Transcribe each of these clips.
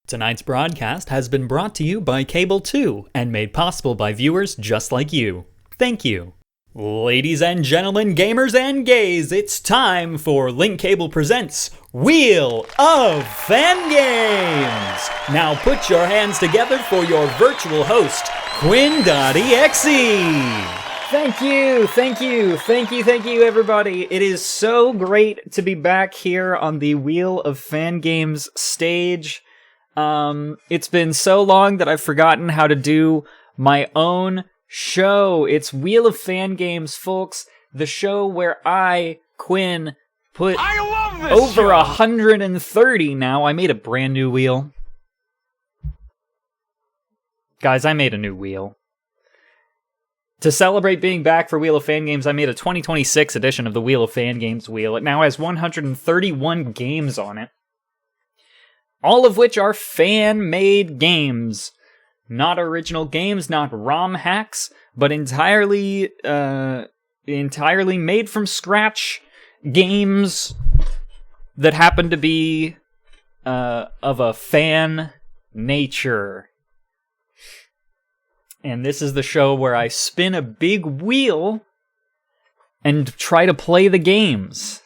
Tonight's broadcast has been brought to you by Cable 2 and made possible by viewers just like you. Thank you. Ladies and gentlemen, gamers and gays, it's time for Link Cable Presents Wheel of FANGAMES! Now put your hands together for your virtual host, Quinn.exe! Thank you, everybody. It is so great to be back here on the Wheel of FANGAMES stage. It's been so long that I've forgotten how to do my own show. It's Wheel of FANGAMES, folks. The show where I, Quinn, put over 130 now. I made a brand new wheel. Guys, I made a new wheel. To celebrate being back for Wheel of FANGAMES, I made a 2026 edition of the Wheel of FANGAMES wheel. It now has 131 games on it. All of which are fan-made games. Not original games, not ROM hacks, but entirely made from scratch games that happen to be of a fan nature. And this is the show where I spin a big wheel and try to play the games.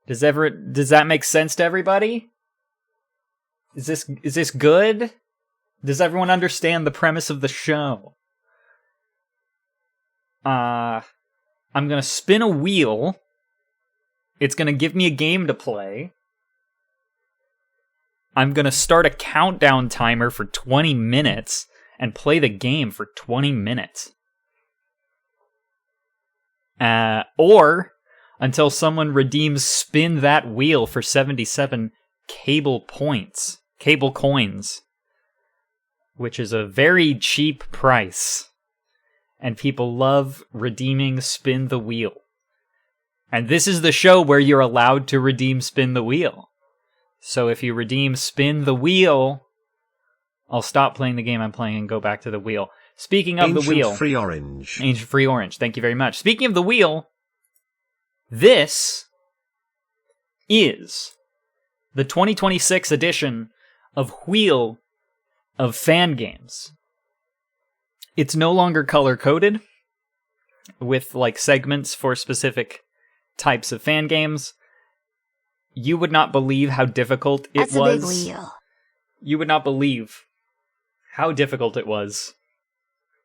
Does that make sense to everybody? Is this good? Does everyone understand the premise of the show? I'm gonna spin a wheel. It's gonna give me a game to play. I'm gonna start a countdown timer for 20 minutes and play the game for 20 minutes. Or until someone redeems Spin That Wheel for 77 cable coins, which is a very cheap price. And people love redeeming Spin the Wheel. And this is the show where you're allowed to redeem Spin the Wheel. So if you redeem Spin the Wheel, I'll stop playing the game I'm playing and go back to the wheel. Speaking of the wheel... Ancient Free Orange. Ancient Free Orange, thank you very much. Speaking of the wheel, this is the 2026 edition of Wheel of FANGAMES. It's no longer color-coded, with like segments for specific types of fan games. You would not believe how difficult it was. That's a big wheel. You would not believe how difficult it was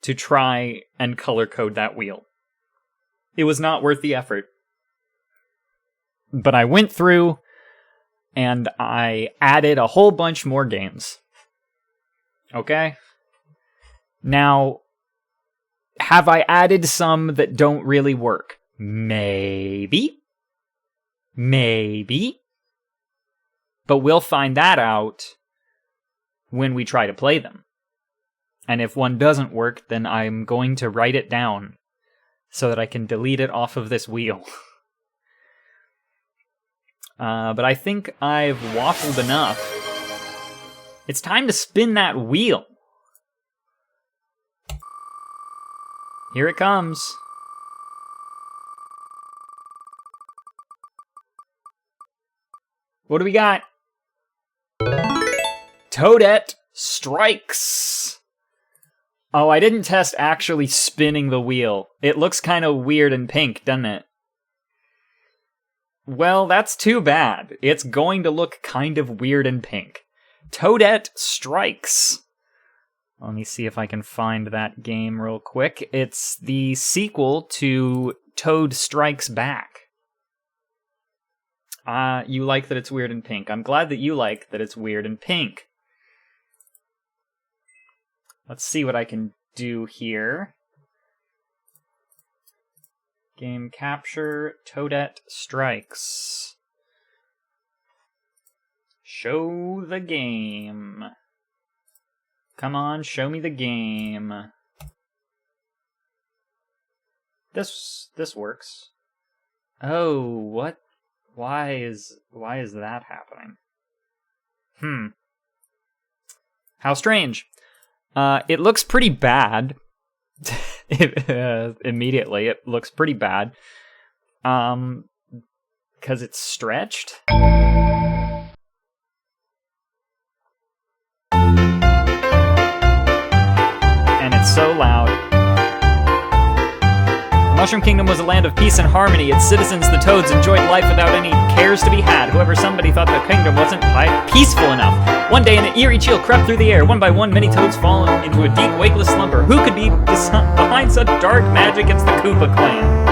to try and color code that wheel. It was not worth the effort. But I went through and I added a whole bunch more games. Okay? Now, have I added some that don't really work? Maybe. But we'll find that out when we try to play them. And if one doesn't work, then I'm going to write it down so that I can delete it off of this wheel. But I think I've waffled enough. It's time to spin that wheel. Here it comes. What do we got? Toadette Strikes. Oh, I didn't test actually spinning the wheel. It looks kind of weird and pink, doesn't it? Well, that's too bad. It's going to look kind of weird and pink. Toadette Strikes. Let me see if I can find that game real quick. It's the sequel to Toad Strikes Back. You like that it's weird and pink. I'm glad that you like that it's weird and pink. Let's see what I can do here. Game capture, Toadette Strikes. Show the game. Come on, show me the game. This works. Oh, what? Why is that happening? How strange. It looks pretty bad. Immediately, it looks pretty bad. Because it's stretched. Mushroom Kingdom was a land of peace and harmony. Its citizens, the toads, enjoyed life without any cares to be had. However, somebody thought the kingdom wasn't peaceful enough. One day, an eerie chill crept through the air. One by one, many toads fall into a deep, wakeless slumber. Who could be behind such dark magic? It's the Koopa Clan.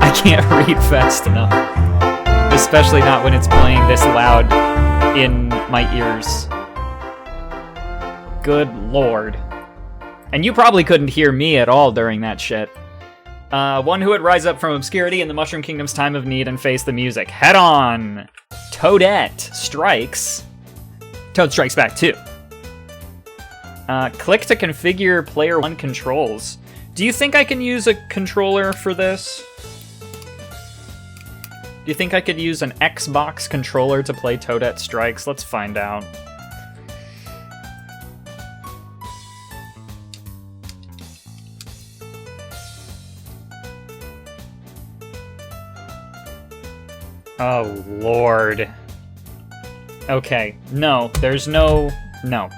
I can't read fast enough. Especially not when it's playing this loud in my ears. Good lord. And you probably couldn't hear me at all during that shit. One who would rise up from obscurity in the Mushroom Kingdom's time of need and face the music. Head on! Toadette strikes. Toad strikes back too. Click to configure player 1 controls. Do you think I can use a controller for this? Do you think I could use an Xbox controller to play Toadette Strikes? Let's find out. Oh, Lord. Okay, no, there's no... no.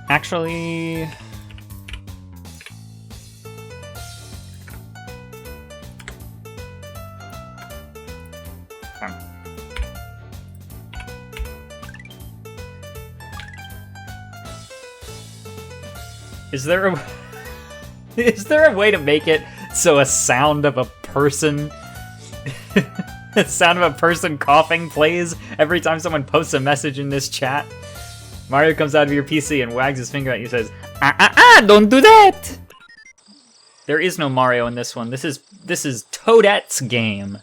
Actually... Is there a way to make it so a sound of a person the sound of a person coughing plays every time someone posts a message in this chat? Mario comes out of your PC and wags his finger at you and says, don't do that! There is no Mario in this one. This is Toadette's game.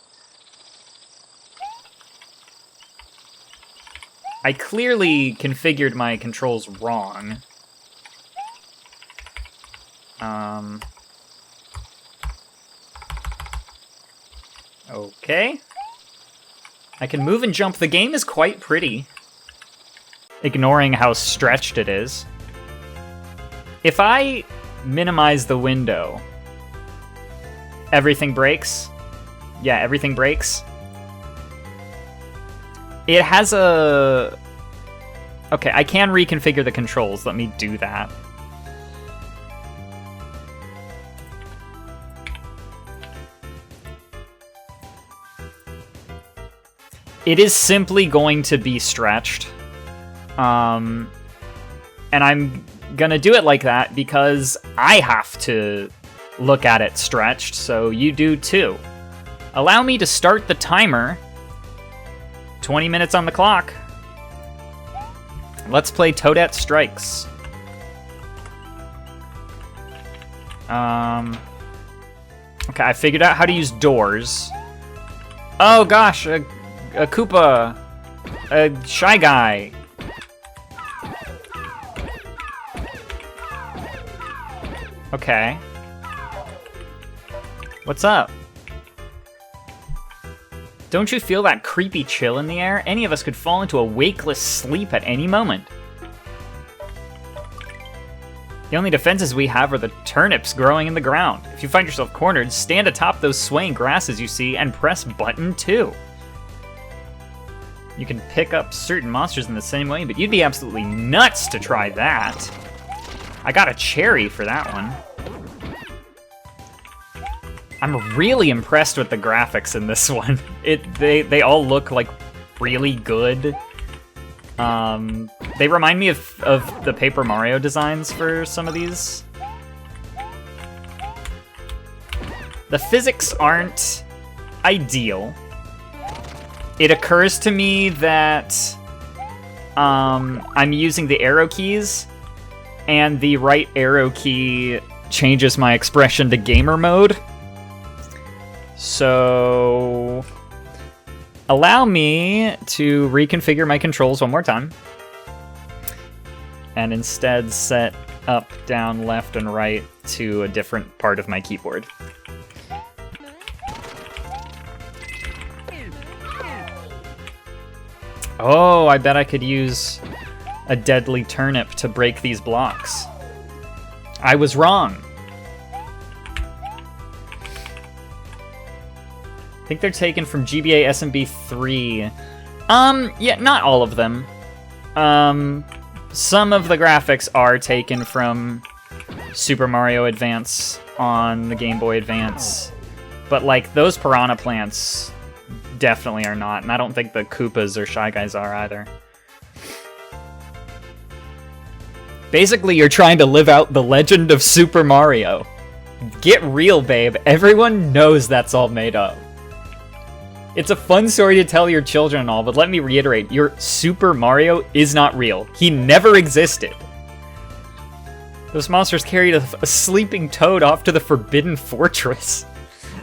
I clearly configured my controls wrong. Okay. I can move and jump. The game is quite pretty, ignoring how stretched it is. If I minimize the window, everything breaks. Yeah, everything breaks. It has a... Okay, I can reconfigure the controls. Let me do that. It is simply going to be stretched. And I'm gonna do it like that because I have to look at it stretched, so you do too. Allow me to start the timer. 20 minutes on the clock. Let's play Toadette Strikes. Okay, I figured out how to use doors. Oh gosh, a Koopa, a Shy Guy. Okay. What's up? Don't you feel that creepy chill in the air? Any of us could fall into a wakeless sleep at any moment. The only defenses we have are the turnips growing in the ground. If you find yourself cornered, stand atop those swaying grasses you see and press button 2. You can pick up certain monsters in the same way, but you'd be absolutely nuts to try that. I got a cherry for that one. I'm really impressed with the graphics in this one. They all look like really good. They remind me of the Paper Mario designs for some of these. The physics aren't ideal. It occurs to me that I'm using the arrow keys, and the right arrow key changes my expression to gamer mode. So allow me to reconfigure my controls one more time, and instead set up, down, left, and right to a different part of my keyboard. Oh, I bet I could use a deadly turnip to break these blocks. I was wrong. I think they're taken from GBA SMB 3 Yeah, not all of them. Some of the graphics are taken from Super Mario Advance on the Game Boy Advance, but like those piranha plants definitely are not, and I don't think the Koopas or Shy Guys are either. Basically, you're trying to live out the legend of Super Mario. Get real, babe. Everyone knows that's all made up. It's a fun story to tell your children and all, but let me reiterate, your Super Mario is not real. He never existed. Those monsters carried a sleeping toad off to the Forbidden Fortress.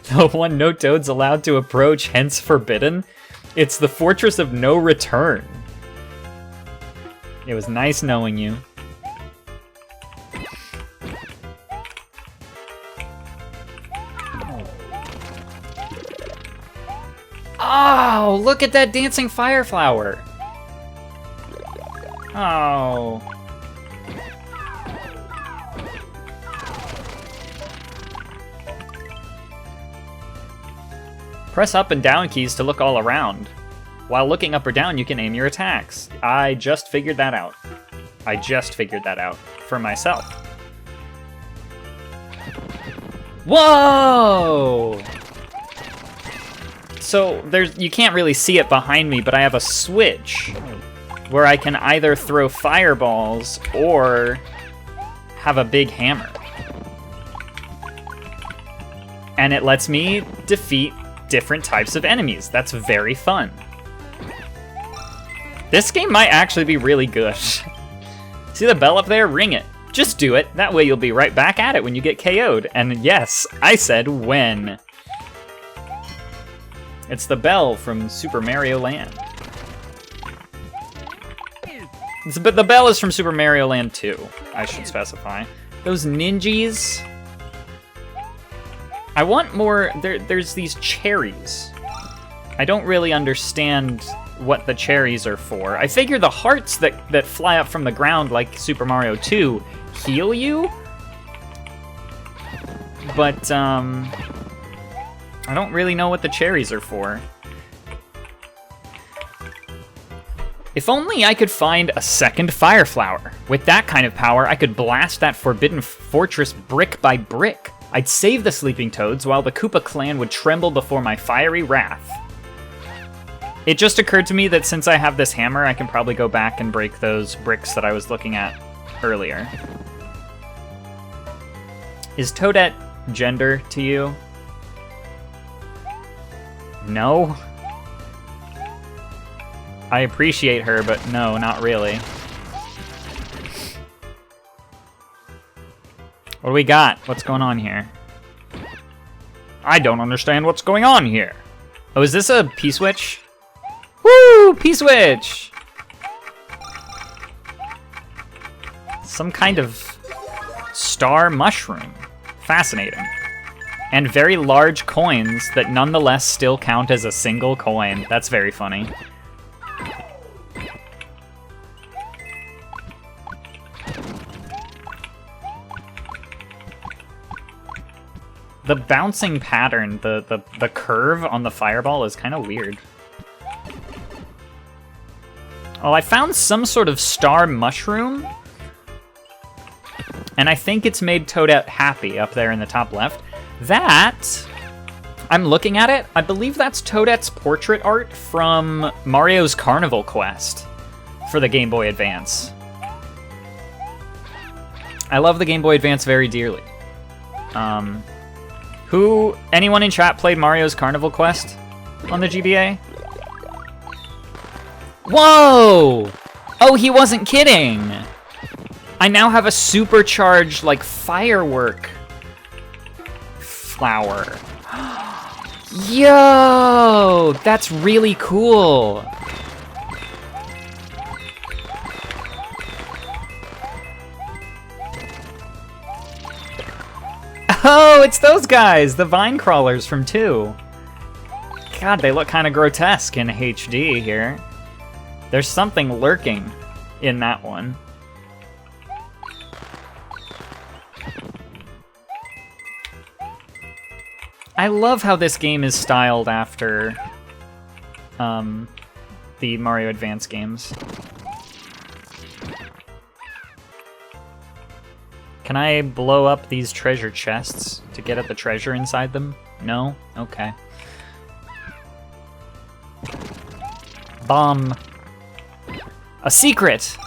The one no toad's allowed to approach, hence forbidden. It's the Fortress of No Return. It was nice knowing you. Oh, look at that dancing fire flower. Oh. Press up and down keys to look all around. While looking up or down, you can aim your attacks. I just figured that out. I just figured that out for myself. Whoa! So you can't really see it behind me, but I have a switch where I can either throw fireballs or have a big hammer. And it lets me defeat different types of enemies. That's very fun. This game might actually be really good. See the bell up there? Ring it. Just do it. That way you'll be right back at it when you get KO'd. And yes, I said when. It's the bell from Super Mario Land. But the bell is from Super Mario Land 2, I should specify. Those ninjas. I want more. There's these cherries. I don't really understand what the cherries are for. I figure the hearts that fly up from the ground like Super Mario 2 heal you. But, I don't really know what the cherries are for. If only I could find a second fire flower. With that kind of power, I could blast that Forbidden Fortress brick by brick. I'd save the Sleeping Toads while the Koopa clan would tremble before my fiery wrath. It just occurred to me that since I have this hammer, I can probably go back and break those bricks that I was looking at earlier. Is Toadette gender to you? No? I appreciate her, but no, not really. What do we got? What's going on here? I don't understand what's going on here. Oh, is this a P-switch? Woo! P-switch! Some kind of star mushroom. Fascinating. And very large coins that nonetheless still count as a single coin. That's very funny. The bouncing pattern, the curve on the fireball is kind of weird. Oh, I found some sort of star mushroom. And I think it's made Toadette happy up there in the top left. That, I'm looking at it, I believe that's Toadette's portrait art from Mario's Carnival Quest for the Game Boy Advance. I love the Game Boy Advance very dearly. Anyone in chat played Mario's Carnival Quest on the GBA? Whoa! Oh, he wasn't kidding! I now have a supercharged, like, firework flower. Yo! That's really cool! Oh, it's those guys! The vine crawlers from 2. God, they look kind of grotesque in HD here. There's something lurking in that one. I love how this game is styled after the the Mario Advance games. Can I blow up these treasure chests to get at the treasure inside them? No? Okay. Bomb. A secret!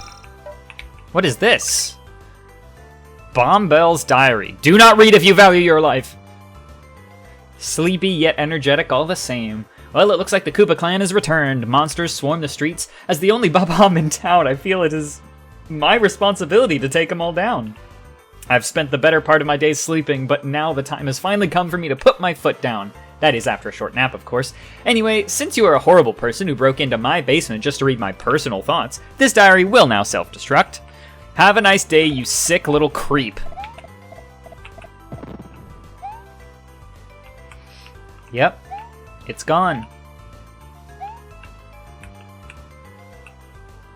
What is this? Bombell's diary. Do not read if you value your life. Sleepy yet energetic all the same. Well, it looks like the Koopa clan has returned. Monsters swarm the streets. As the only Bob-omb in town, I feel it is my responsibility to take them all down. I've spent the better part of my days sleeping, but now the time has finally come for me to put my foot down. That is after a short nap, of course. Anyway, since you are a horrible person who broke into my basement just to read my personal thoughts, this diary will now self-destruct. Have a nice day, you sick little creep. Yep, it's gone.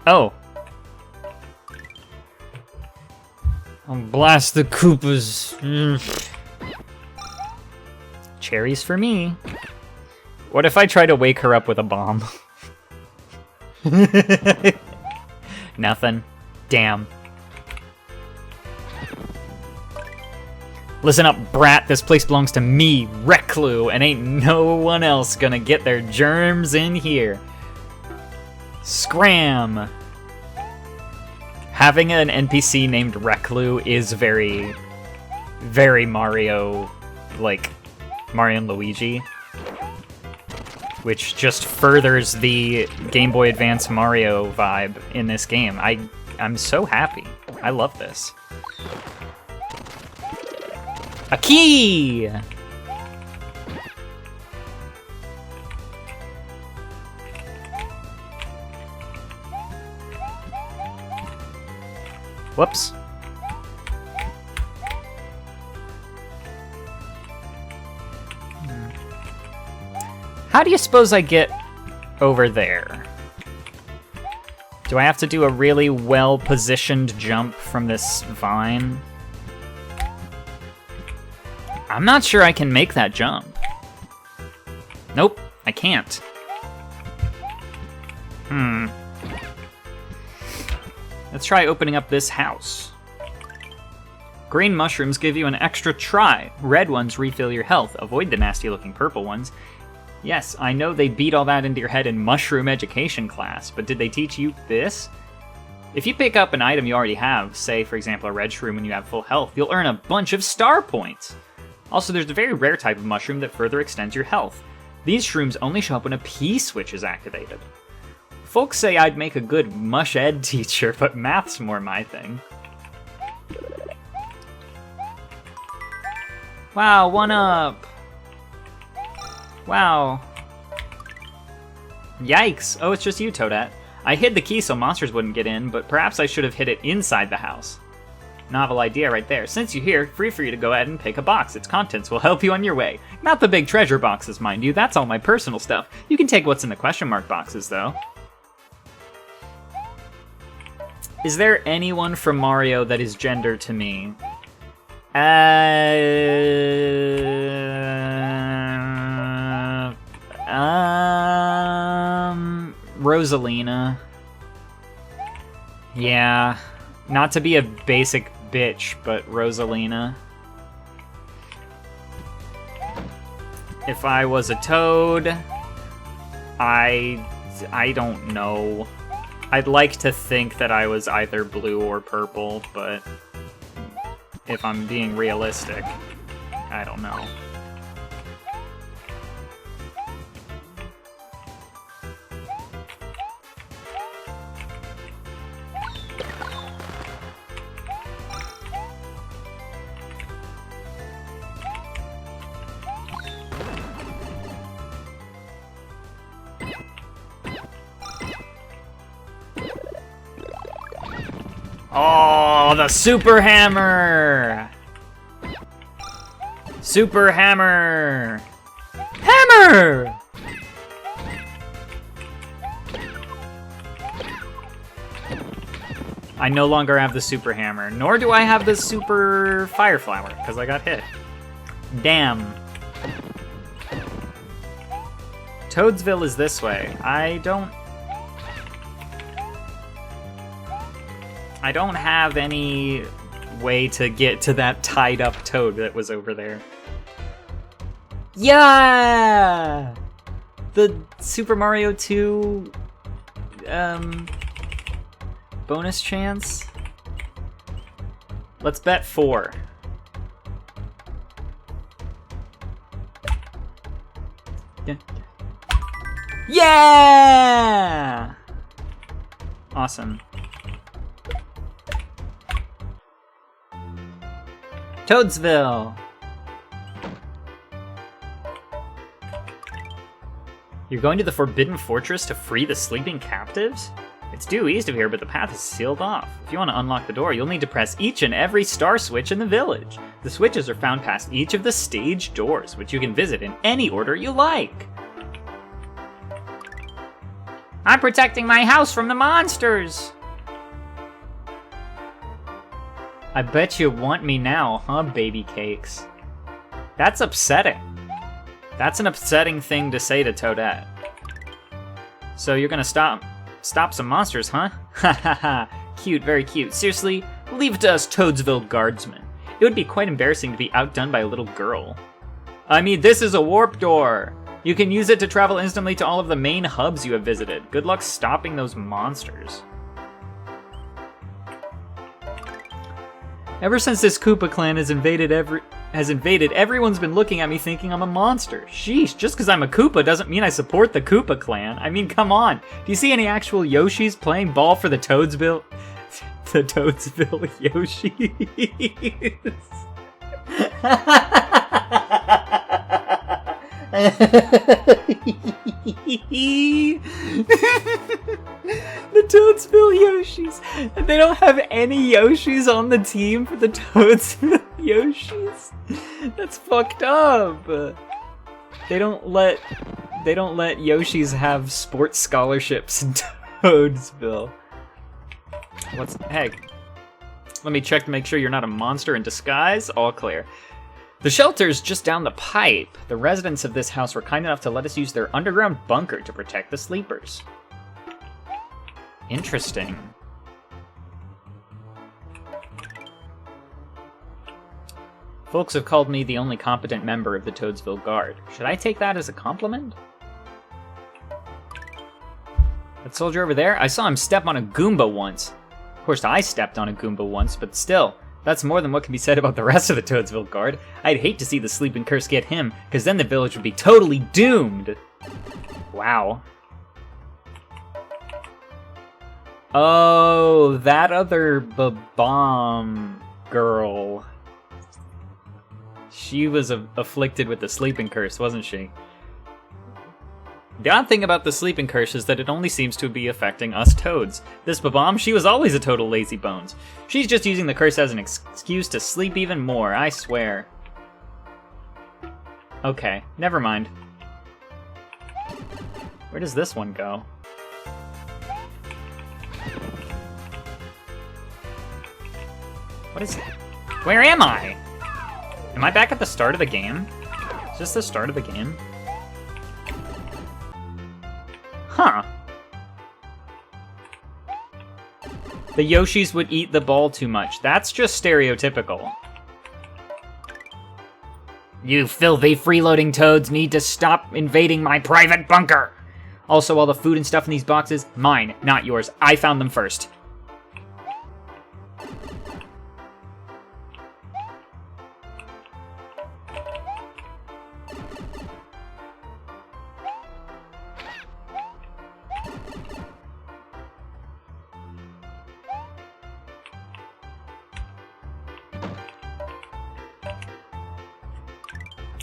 Oh. I'll blast the Koopas. Cherries for me. What if I try to wake her up with a bomb? Nothing. Damn. Listen up, brat. This place belongs to me, Reclue, and ain't no one else gonna get their germs in here. Scram! Having an NPC named Reclue is very, very Mario, like Mario and Luigi, which just furthers the Game Boy Advance Mario vibe in this game. I'm so happy. I love this. A key! Whoops. How do you suppose I get over there? Do I have to do a really well-positioned jump from this vine? I'm not sure I can make that jump. Nope, I can't. Let's try opening up this house. Green mushrooms give you an extra try. Red ones refill your health. Avoid the nasty-looking purple ones. Yes, I know they beat all that into your head in mushroom education class, but did they teach you this? If you pick up an item you already have, say, for example, a red shroom when you have full health, you'll earn a bunch of star points. Also, there's a very rare type of mushroom that further extends your health. These shrooms only show up when a P-switch is activated. Folks say I'd make a good mush ed teacher, but math's more my thing. Wow, 1-up! Wow. Yikes! Oh, it's just you, Toadette. I hid the key so monsters wouldn't get in, but perhaps I should have hid it inside the house. Novel idea right there. Since you're here, free for you to go ahead and pick a box. Its contents will help you on your way. Not the big treasure boxes, mind you. That's all my personal stuff. You can take what's in the question mark boxes, though. Is there anyone from Mario that is gender to me? Rosalina. Yeah. Not to be a basic bitch, but Rosalina. If I was a Toad, I don't know. I'd like to think that I was either blue or purple, but if I'm being realistic, I don't know. Oh, the Super Hammer! Super Hammer! Hammer! I no longer have the Super Hammer, nor do I have the Super Fire Flower, because I got hit. Damn. Toadsville is this way. I don't I don't have any way to get to that tied up toad that was over there. Yeah! The Super Mario 2 bonus chance. Let's bet 4. Yeah! Awesome. Toadsville! You're going to the Forbidden Fortress to free the sleeping captives? It's due east of here, but the path is sealed off. If you want to unlock the door, you'll need to press each and every star switch in the village. The switches are found past each of the stage doors, which you can visit in any order you like. I'm protecting my house from the monsters! I bet you want me now, huh, baby cakes? That's upsetting. That's an upsetting thing to say to Toadette. So you're gonna stop some monsters, huh? Ha ha ha. Cute, very cute. Seriously, leave it to us Toadsville guardsmen. It would be quite embarrassing to be outdone by a little girl. I mean, this is a warp door. You can use it to travel instantly to all of the main hubs you have visited. Good luck stopping those monsters. Ever since this Koopa clan has invaded, everyone's been looking at me thinking I'm a monster. Sheesh, just because I'm a Koopa doesn't mean I support the Koopa clan. I mean, come on. Do you see any actual Yoshis playing ball for the Toadsville? The Toadsville Yoshis. The Toadsville Yoshis. And they don't have any Yoshis on the team for the Toadsville Yoshis. That's fucked up. They don't let Yoshis have sports scholarships in Toadsville. What's the heck? Let me check to make sure you're not a monster in disguise. All clear. The shelter's just down the pipe. The residents of this house were kind enough to let us use their underground bunker to protect the sleepers. Interesting. Folks have called me the only competent member of the Toadsville Guard. Should I take that as a compliment? That soldier over there? I saw him step on a Goomba once. Of course, I stepped on a Goomba once, but still. That's more than what can be said about the rest of the Toadsville Guard. I'd hate to see the sleeping curse get him, because then the village would be totally doomed. Wow. Oh, that other bomb girl. She was afflicted with the sleeping curse, wasn't she? The odd thing about the sleeping curse is that it only seems to be affecting us toads. This Babam, she was always a total lazy bones. She's just using the curse as an excuse to sleep even more, I swear. Okay, never mind. Where does this one go? What is it? Where am I? Am I back at the start of the game? Is this the start of the game? Huh. The Yoshis would eat the ball too much. That's just stereotypical. You filthy freeloading toads need to stop invading my private bunker! Also, all the food and stuff in these boxes, mine, not yours. I found them first.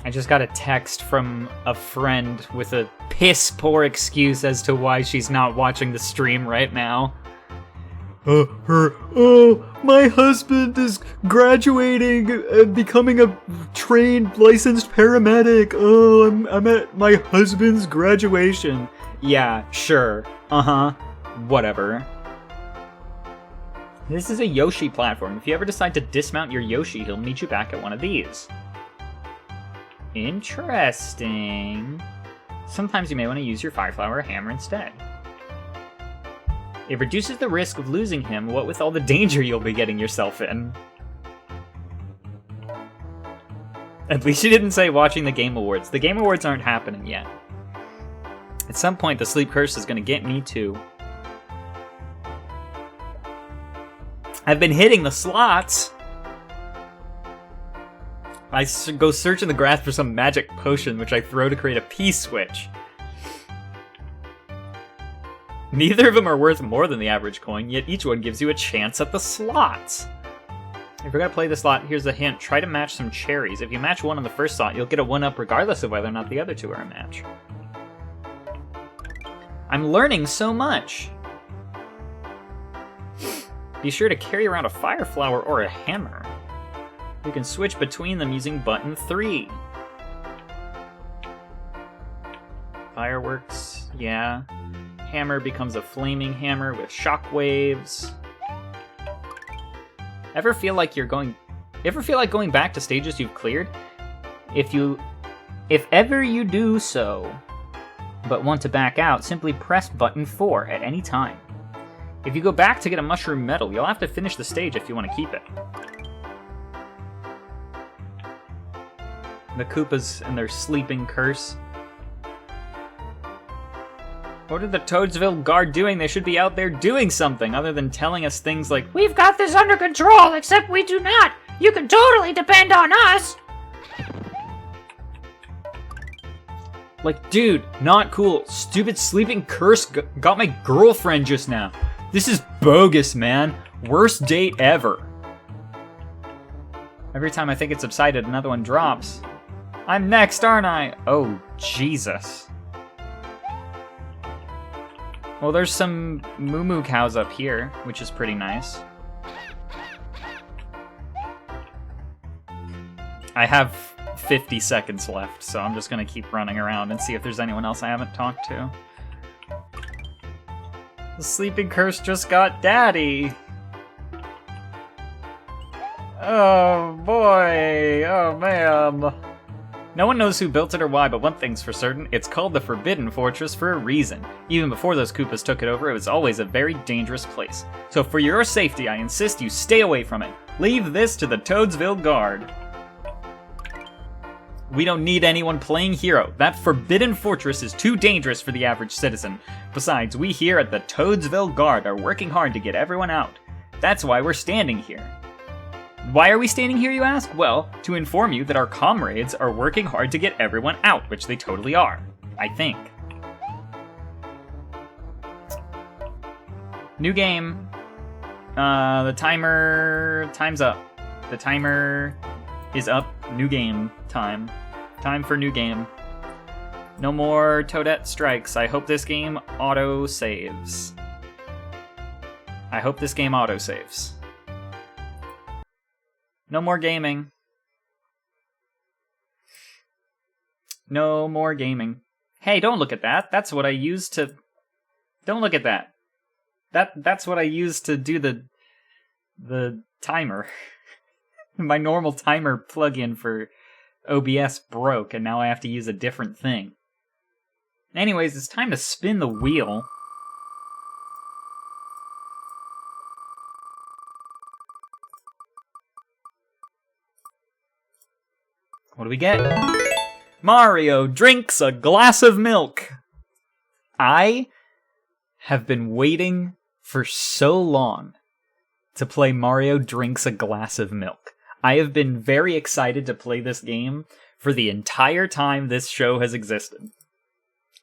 I just got a text from a friend with a piss-poor excuse as to why she's not watching the stream right now. My husband is graduating and becoming a trained, licensed paramedic. Oh, I'm at my husband's graduation. Yeah, sure. Uh-huh. Whatever. This is a Yoshi platform. If you ever decide to dismount your Yoshi, he'll meet you back at one of these. Interesting. Sometimes you may want to use your 5-flower hammer instead. It reduces the risk of losing him, what with all the danger you'll be getting yourself in. At least you didn't say watching the Game Awards. The Game Awards aren't happening yet. At some point, the sleep curse is going to get me too. I've been hitting the slots. I go search in the grass for some magic potion, which I throw to create a P-switch. Neither of them are worth more than the average coin, yet each one gives you a chance at the slots. If you're gonna play the slot, here's a hint. Try to match some cherries. If you match one on the first slot, you'll get a 1-up regardless of whether or not the other two are a match. I'm learning so much! Be sure to carry around a fire flower or a hammer. You can switch between them using button 3. Fireworks, yeah. Hammer becomes a flaming hammer with shockwaves. Ever feel like going back to stages you've cleared? If ever you do so, but want to back out, simply press button 4 at any time. If you go back to get a mushroom medal, you'll have to finish the stage if you want to keep it. The Koopas and their sleeping curse. What are the Toadsville Guard doing? They should be out there doing something other than telling us things like, "We've got this under control, except we do not. You can totally depend on us." Like, dude, not cool. Stupid sleeping curse got my girlfriend just now. This is bogus, man. Worst date ever. Every time I think it's subsided, another one drops. I'm next, aren't I? Oh, Jesus. Well, there's some moo-moo cows up here, which is pretty nice. I have 50 seconds left, so I'm just gonna keep running around and see if there's anyone else I haven't talked to. The sleeping curse just got daddy. Oh boy, oh man. No one knows who built it or why, but one thing's for certain, it's called the Forbidden Fortress for a reason. Even before those Koopas took it over, it was always a very dangerous place. So for your safety, I insist you stay away from it. Leave this to the Toadsville Guard. We don't need anyone playing hero. That Forbidden Fortress is too dangerous for the average citizen. Besides, we here at the Toadsville Guard are working hard to get everyone out. That's why we're standing here. Why are we standing here, you ask? Well, to inform you that our comrades are working hard to get everyone out, which they totally are. I think. New game. Time's up. The timer is up. New game time. Time for new game. No more Toadette strikes. I hope this game auto-saves. I hope this game auto-saves. No more gaming. No more gaming. Hey, don't look at that. That's what I use to... Don't look at that. That's what I use to do the timer. My normal timer plugin for OBS broke, and now I have to use a different thing. Anyways, it's time to spin the wheel. What do we get? Mario drinks a glass of milk. I have been waiting for so long to play Mario drinks a glass of milk. I have been very excited to play this game for the entire time this show has existed.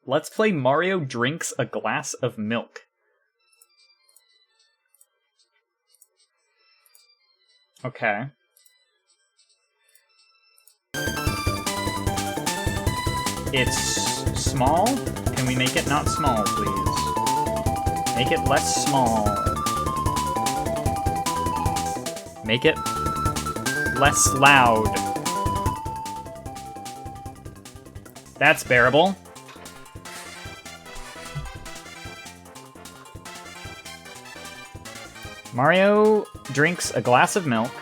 Let's play Mario drinks a glass of milk. Okay. It's small? Can we make it not small, please? Make it less small. Make it less loud. That's bearable. Mario drinks a glass of milk.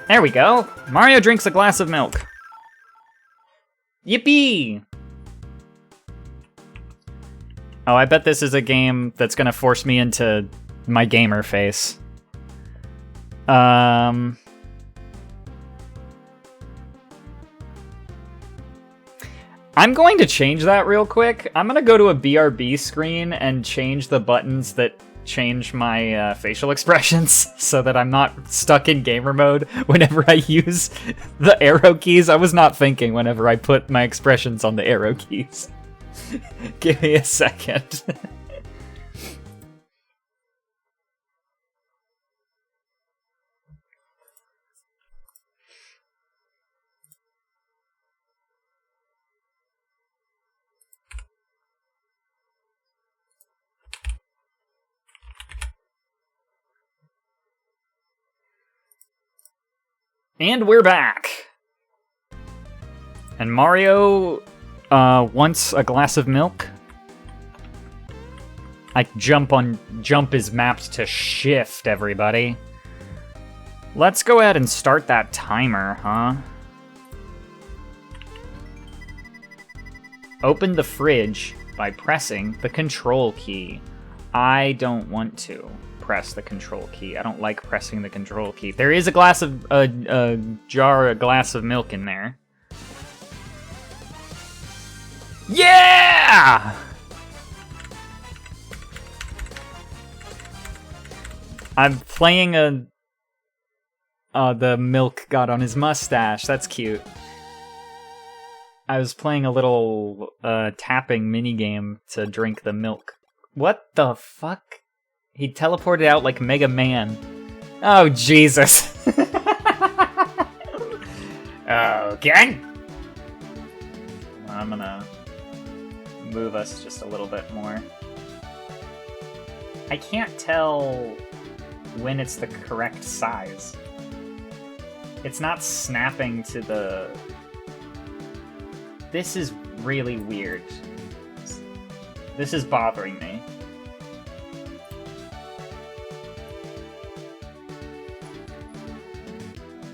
There we go. Mario drinks a glass of milk. Yippee! Oh, I bet this is a game that's gonna force me into my gamer face. I'm going to change that real quick. I'm gonna go to a BRB screen and change the buttons that change my facial expressions so that I'm not stuck in gamer mode whenever I use the arrow keys. I was not thinking whenever I put my expressions on the arrow keys. Give me a second. And we're back. And Mario wants a glass of milk. Jump is mapped to shift, everybody. Let's go ahead and start that timer, huh? Open the fridge by pressing the control key. I don't want to press the control key. I don't like pressing the control key. There is a glass of a glass of milk in there. Yeah! I'm playing the milk got on his mustache. That's cute. I was playing a little tapping minigame to drink the milk. What the fuck? He teleported out like Mega Man. Oh, Jesus. Okay. I'm gonna move us just a little bit more. I can't tell when it's the correct size. It's not snapping to the... This is really weird. This is bothering me.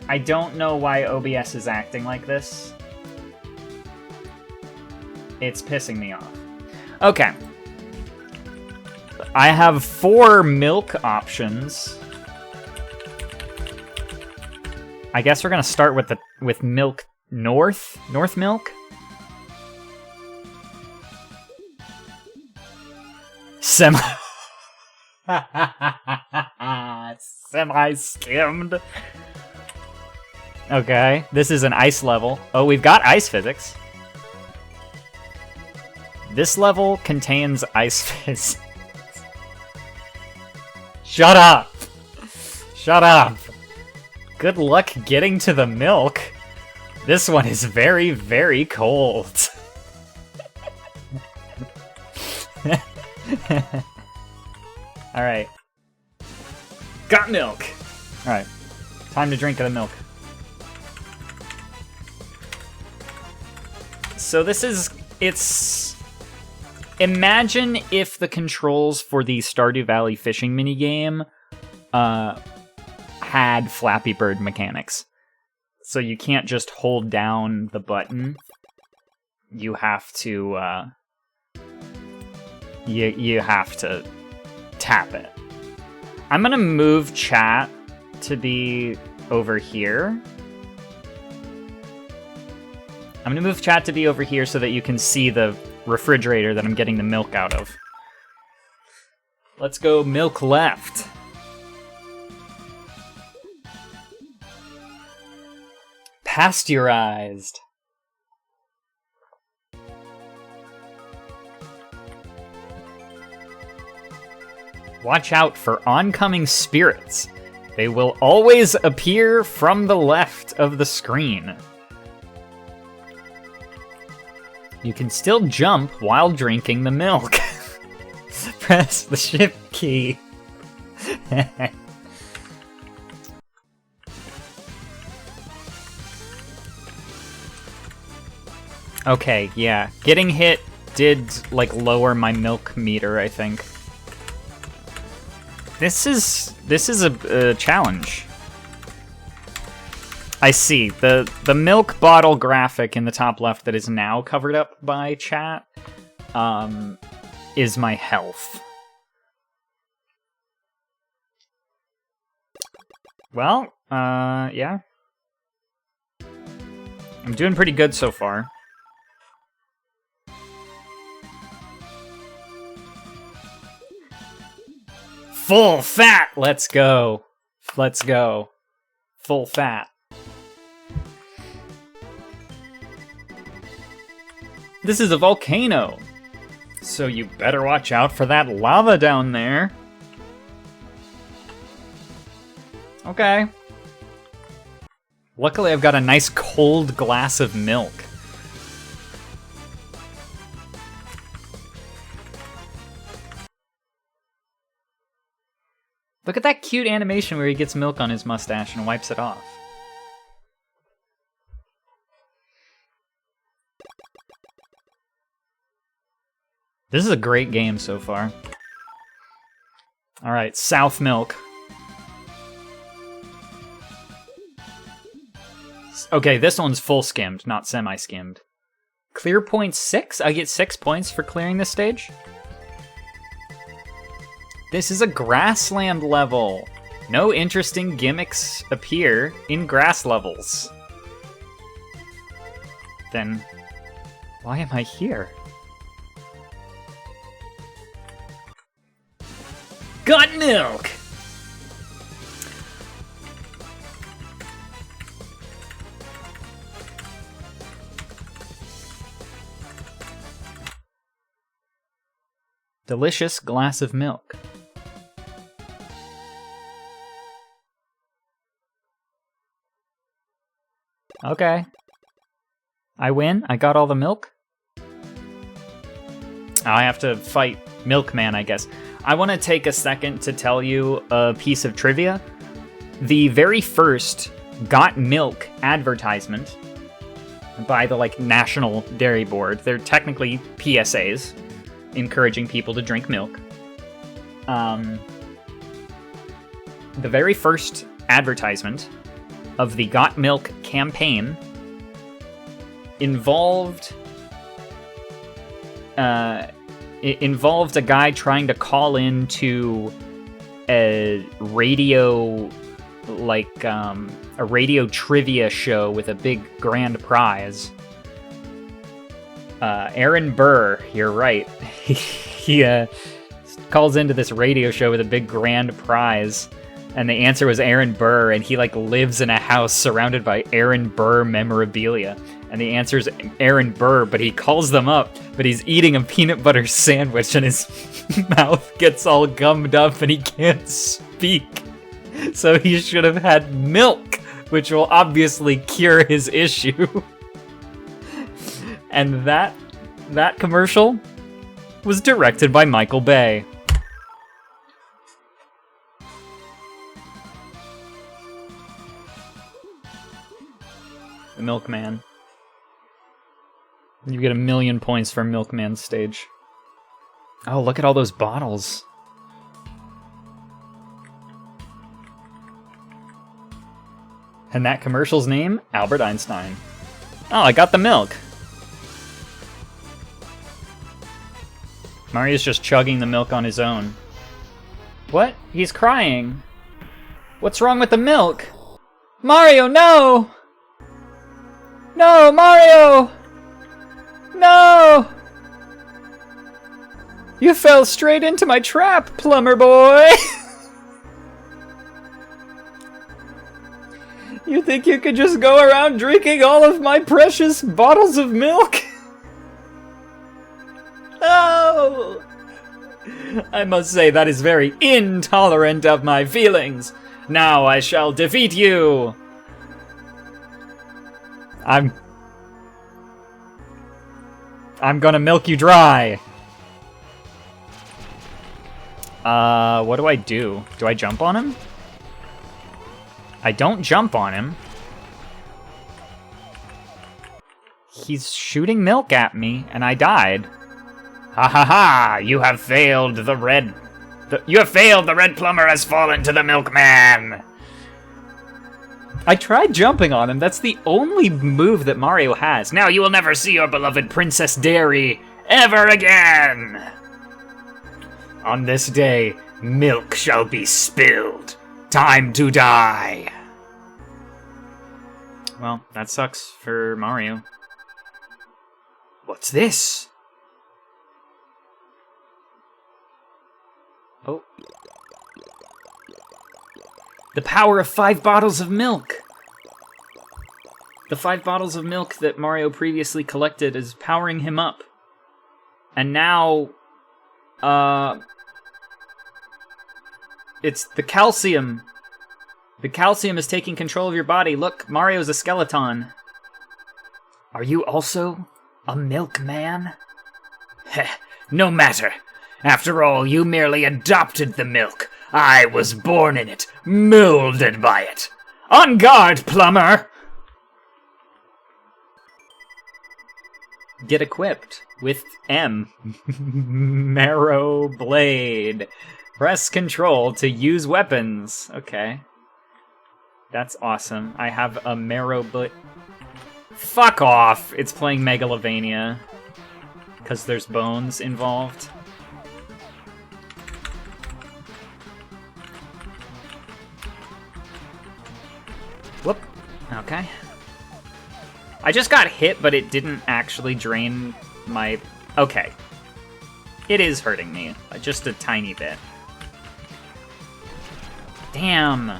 I don't know why OBS is acting like this. It's pissing me off. Okay. I have 4 milk options. I guess we're gonna start with milk north milk. Semi-skimmed. Okay, this is an ice level. Oh, we've got ice physics. This level contains ice fizz. Shut up! Shut up! Good luck getting to the milk. This one is very, very cold. Alright. Got milk! Alright. Time to drink the milk. So this is... It's... Imagine if the controls for the Stardew Valley fishing minigame had Flappy Bird mechanics. So you can't just hold down the button. You have to... You have to tap it. I'm gonna move chat to be over here. I'm gonna move chat to be over here so that you can see the refrigerator that I'm getting the milk out of. Let's go milk left. Pasteurized. Watch out for oncoming spirits. They will always appear from the left of the screen. You can still jump while drinking the milk. Press the shift key. Okay, yeah. Getting hit did, like, lower my milk meter, I think. This is a challenge. I see. The milk bottle graphic in the top left that is now covered up by chat is my health. Well, yeah. I'm doing pretty good so far. Full fat! Let's go. Let's go. Full fat. This is a volcano, so you better watch out for that lava down there. Okay. Luckily, I've got a nice cold glass of milk. Look at that cute animation where he gets milk on his mustache and wipes it off. This is a great game so far. Alright, South Milk. Okay, this one's full skimmed, not semi-skimmed. Clear point 6? I get 6 points for clearing this stage? This is a grassland level. No interesting gimmicks appear in grass levels. Then, why am I here? Got milk! Delicious glass of milk. Okay. I win? I got all the milk? I have to fight Milkman, I guess. I want to take a second to tell you a piece of trivia. The very first Got Milk advertisement by the National Dairy Board, they're technically PSAs, encouraging people to drink milk. The very first advertisement of the Got Milk campaign involved a guy trying to call into a radio trivia show with a big grand prize. Aaron Burr, you're right. he calls into this radio show with a big grand prize, and the answer was Aaron Burr, and he lives in a house surrounded by Aaron Burr memorabilia. And the answer is Aaron Burr, but he calls them up, but he's eating a peanut butter sandwich and his mouth gets all gummed up and he can't speak. So he should have had milk, which will obviously cure his issue. And that commercial was directed by Michael Bay. The Milkman. You get 1,000,000 points for Milkman's stage. Oh, look at all those bottles. And that commercial's name? Albert Einstein. Oh, I got the milk. Mario's just chugging the milk on his own. What? He's crying. What's wrong with the milk? Mario, no! No, Mario! No! You fell straight into my trap, plumber boy! You think you could just go around drinking all of my precious bottles of milk? Oh! I must say that is very intolerant of my feelings. Now I shall defeat you! I'm gonna milk you dry. What do I do? Do I jump on him? I don't jump on him. He's shooting milk at me, and I died. Ha ha ha! You have failed the red... You have failed! The red plumber has fallen to the milkman! I tried jumping on him. That's the only move that Mario has. Now you will never see your beloved Princess Dairy ever again! On this day, milk shall be spilled. Time to die. Well, that sucks for Mario. What's this? Oh. The power of 5 bottles of milk. The 5 bottles of milk that Mario previously collected is powering him up. And now, it's the calcium. The calcium is taking control of your body. Look, Mario's a skeleton. Are you also a milkman? Heh, no matter. After all, you merely adopted the milk. I was born in it, molded by it. On guard, plumber! Get equipped with M. Marrow Blade. Press Control to use weapons. Okay. That's awesome. I have a Marrow Blade. Fuck off! It's playing Megalovania. Because there's bones involved. Whoop. Okay. I just got hit, but it didn't actually drain my... Okay. It is hurting me. Just a tiny bit. Damn.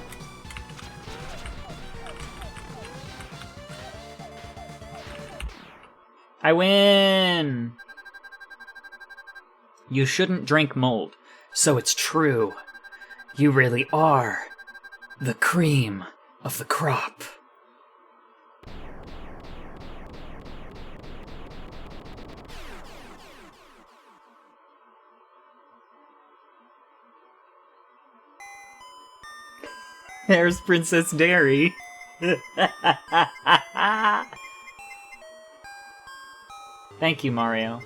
I win! You shouldn't drink mold. So it's true. You really are the cream of the crop. There's Princess Dairy. Thank you, Mario.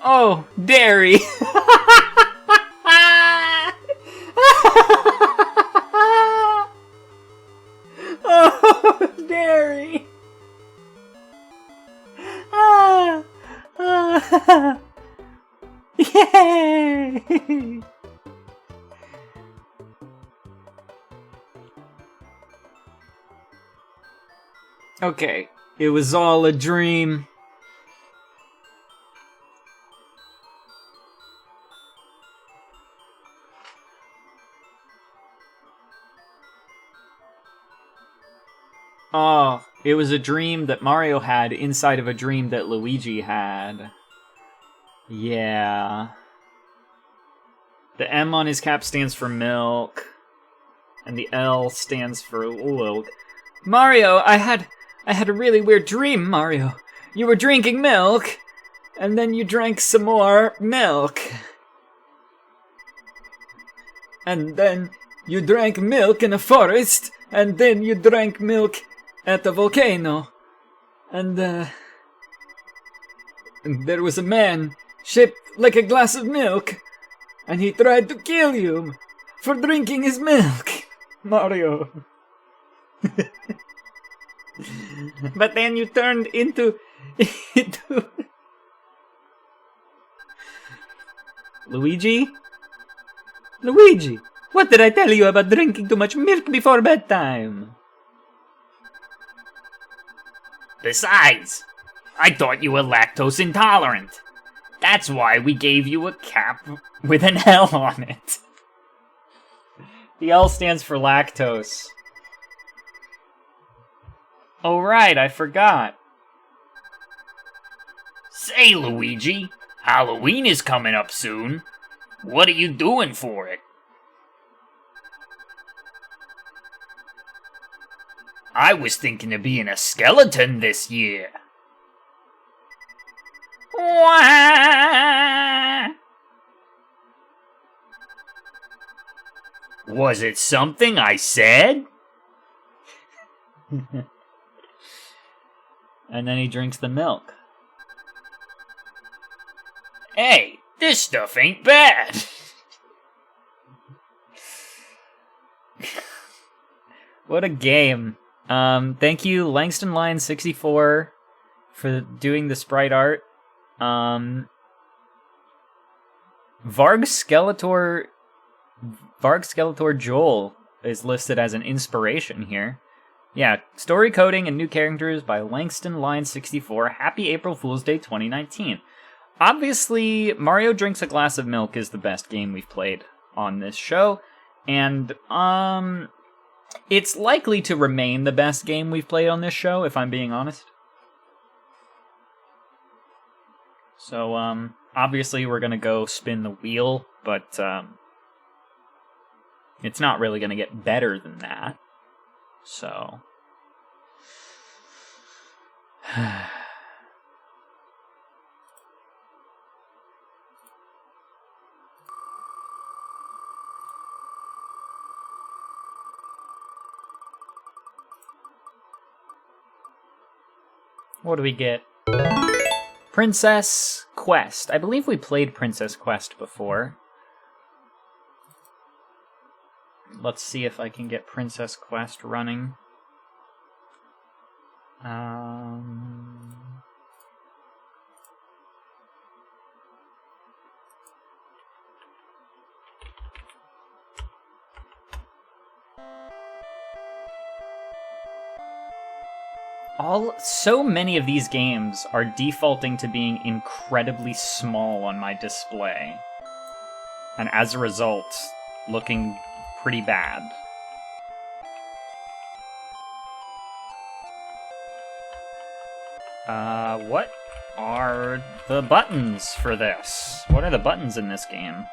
Oh, Dairy! Oh, Dairy! Yay! Okay, it was all a dream. Oh, it was a dream that Mario had inside of a dream that Luigi had. Yeah. The M on his cap stands for milk. And the L stands for milk. Mario, I had a really weird dream, Mario. You were drinking milk, and then you drank some more milk. And then you drank milk in a forest, and then you drank milk at a volcano. And there was a man shaped like a glass of milk, and he tried to kill you for drinking his milk, Mario. But then you turned into Luigi? Luigi, what did I tell you about drinking too much milk before bedtime? Besides, I thought you were lactose intolerant. That's why we gave you a cap with an L on it. The L stands for lactose. Oh right, I forgot. Say, Luigi, Halloween is coming up soon. What are you doing for it? I was thinking of being a skeleton this year. Wah! Was it something I said? And then he drinks the milk. Hey, this stuff ain't bad. What a game. Thank you, Langston Lion 64, for doing the sprite art. Varg Skeletor Joel is listed as an inspiration here. Yeah, story coding and new characters by Langston Line 64. Happy April Fool's Day 2019. Obviously, Mario Drinks a Glass of Milk is the best game we've played on this show, and it's likely to remain the best game we've played on this show, if I'm being honest. So, obviously we're gonna go spin the wheel, but it's not really gonna get better than that. So... What do we get? Princess Quest. I believe we played Princess Quest before. Let's see if I can get Princess Quest running. So many of these games are defaulting to being incredibly small on my display. And as a result, looking pretty bad. What are the buttons for this? What are the buttons in this game?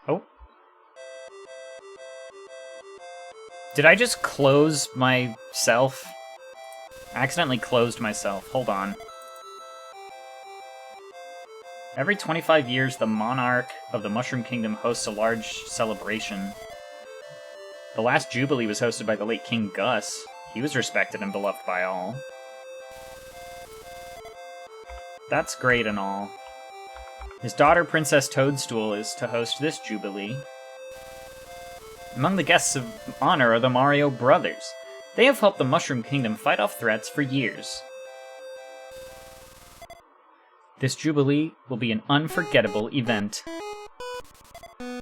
Oh. Did I just close myself? I accidentally closed myself. Hold on. Every 25 years, the monarch of the Mushroom Kingdom hosts a large celebration. The last Jubilee was hosted by the late King Gus. He was respected and beloved by all. That's great and all. His daughter, Princess Toadstool, is to host this Jubilee. Among the guests of honor are the Mario Brothers. They have helped the Mushroom Kingdom fight off threats for years. This Jubilee will be an unforgettable event. So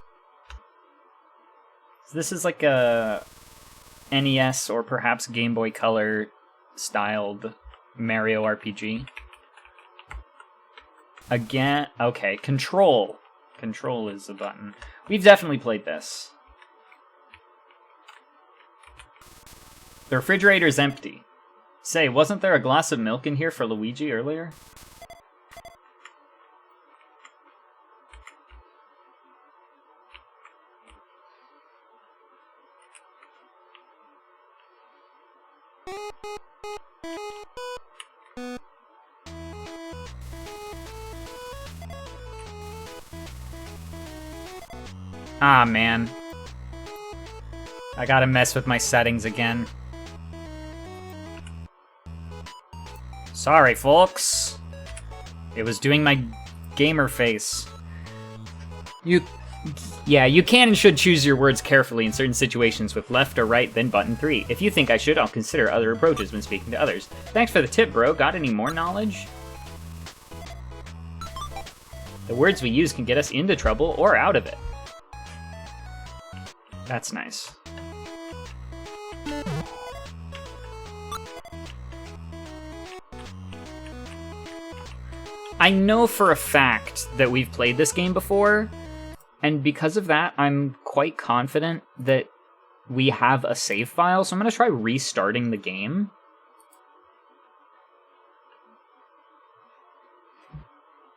this is like a NES or perhaps Game Boy Color styled Mario RPG. Again, okay, Control. Control is a button. We've definitely played this. The refrigerator is empty. Say, wasn't there a glass of milk in here for Luigi earlier? Ah, man. I gotta mess with my settings again. Sorry, folks. It was doing my gamer face. You can and should choose your words carefully in certain situations with left or right, then button 3. If you think I should, I'll consider other approaches when speaking to others. Thanks for the tip, bro. Got any more knowledge? The words we use can get us into trouble or out of it. That's nice. I know for a fact that we've played this game before, and because of that, I'm quite confident that we have a save file, so I'm going to try restarting the game.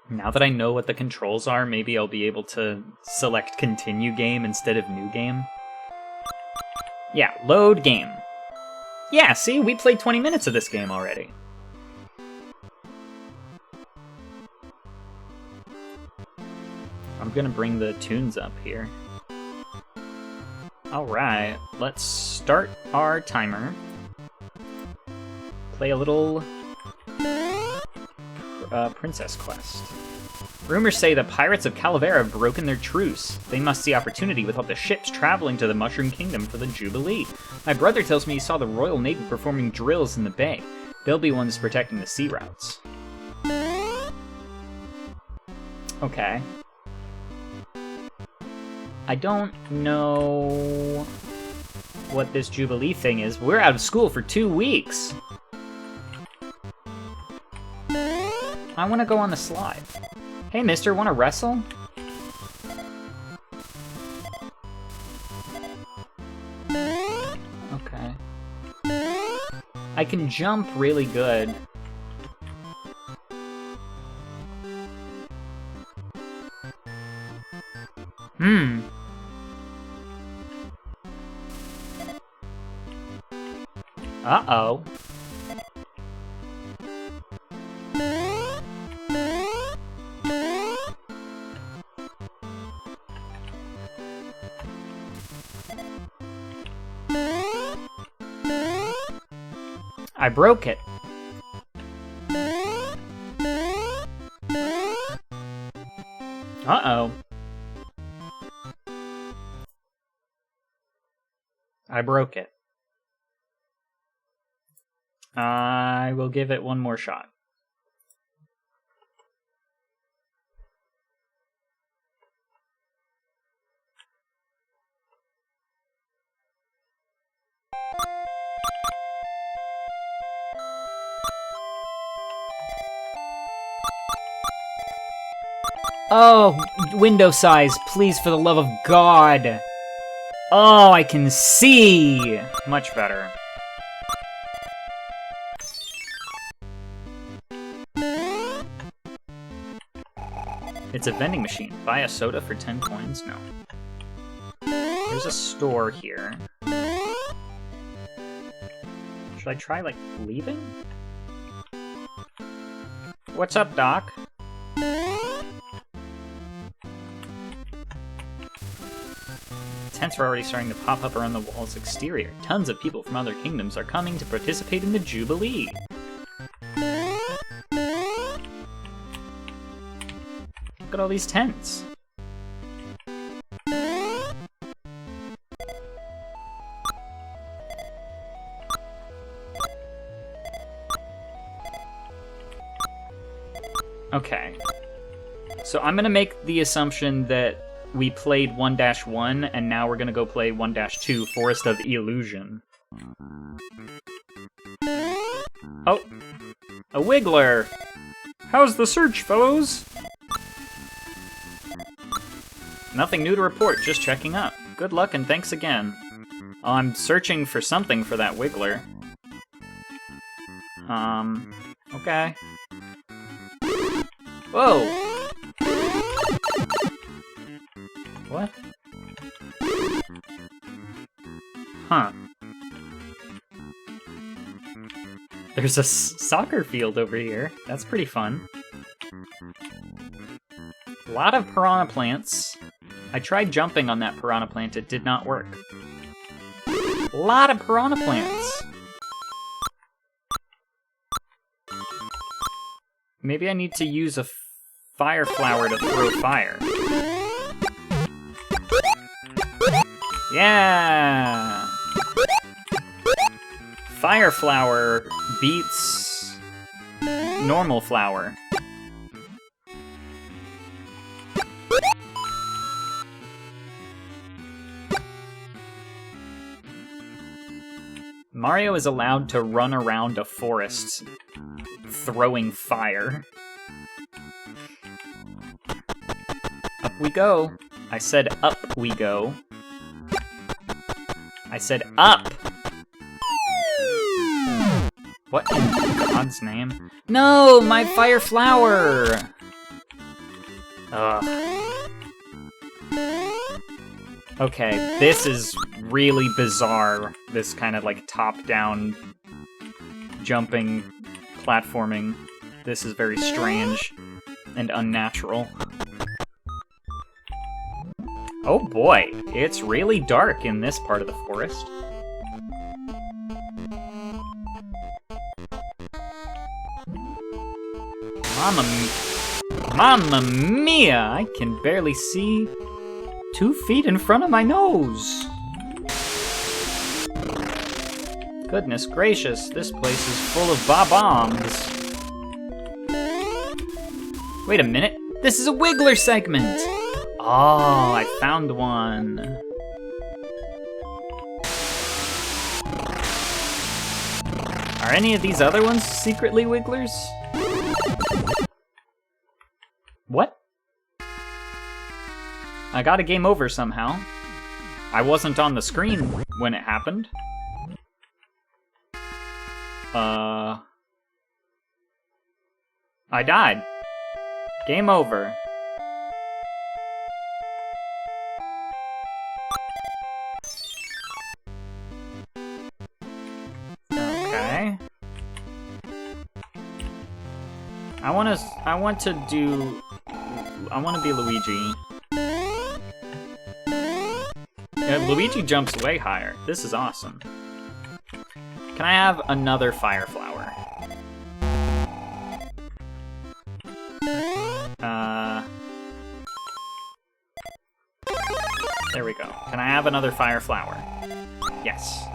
Now that I know what the controls are, maybe I'll be able to select continue game instead of new game. Yeah, load game. Yeah, see, we played 20 minutes of this game already. I'm gonna bring the tunes up here. Alright, let's start our timer. Play a little princess quest. Rumors say the pirates of Calavera have broken their truce. They must see opportunity with all the ships traveling to the Mushroom Kingdom for the Jubilee. My brother tells me he saw the Royal Navy performing drills in the bay. They'll be ones protecting the sea routes. Okay. I don't know what this Jubilee thing is. We're out of school for 2 weeks. I want to go on the slide. Hey, mister, want to wrestle? Okay. I can jump really good. Uh-oh. I broke it. Uh-oh. I broke it. I will give it one more shot. Oh, window size, please, for the love of God. Oh, I can see. Much better. It's a vending machine. Buy a soda for 10 coins? No. There's a store here. Should I try, like, leaving? What's up, Doc? Tents are already starting to pop up around the wall's exterior. Tons of people from other kingdoms are coming to participate in the Jubilee. Look at all these tents. Okay. So I'm gonna make the assumption that we played 1-1, and now we're gonna go play 1-2, Forest of Illusion. Oh! A Wiggler! How's the search, fellows? Nothing new to report, just checking up. Good luck and thanks again. Oh, I'm searching for something for that Wiggler. Okay. Whoa! What? Huh. There's a soccer field over here. That's pretty fun. A lot of piranha plants. I tried jumping on that piranha plant, it did not work. A lot of piranha plants. Maybe I need to use a fire flower to throw fire. Yeah! Fire flower beats normal flower. Mario is allowed to run around a forest throwing fire. Up we go. I said up we go. I said up! What in God's name? No! My fire flower! Ugh. Okay, this is really bizarre. This kind of like top-down jumping, platforming. This is very strange and unnatural. Oh boy, it's really dark in this part of the forest. Come Mamma mia! I can barely see 2 feet in front of my nose. Goodness gracious, this place is full of bombs. Wait a minute, this is a Wiggler segment! Oh, I found one. Are any of these other ones secretly Wigglers? What? I got a game over somehow. I wasn't on the screen when it happened. I died. Game over. Okay. I want to be Luigi. Yeah, Luigi jumps way higher. This is awesome. Can I have another fire flower? There we go. Can I have another fire flower? Yes.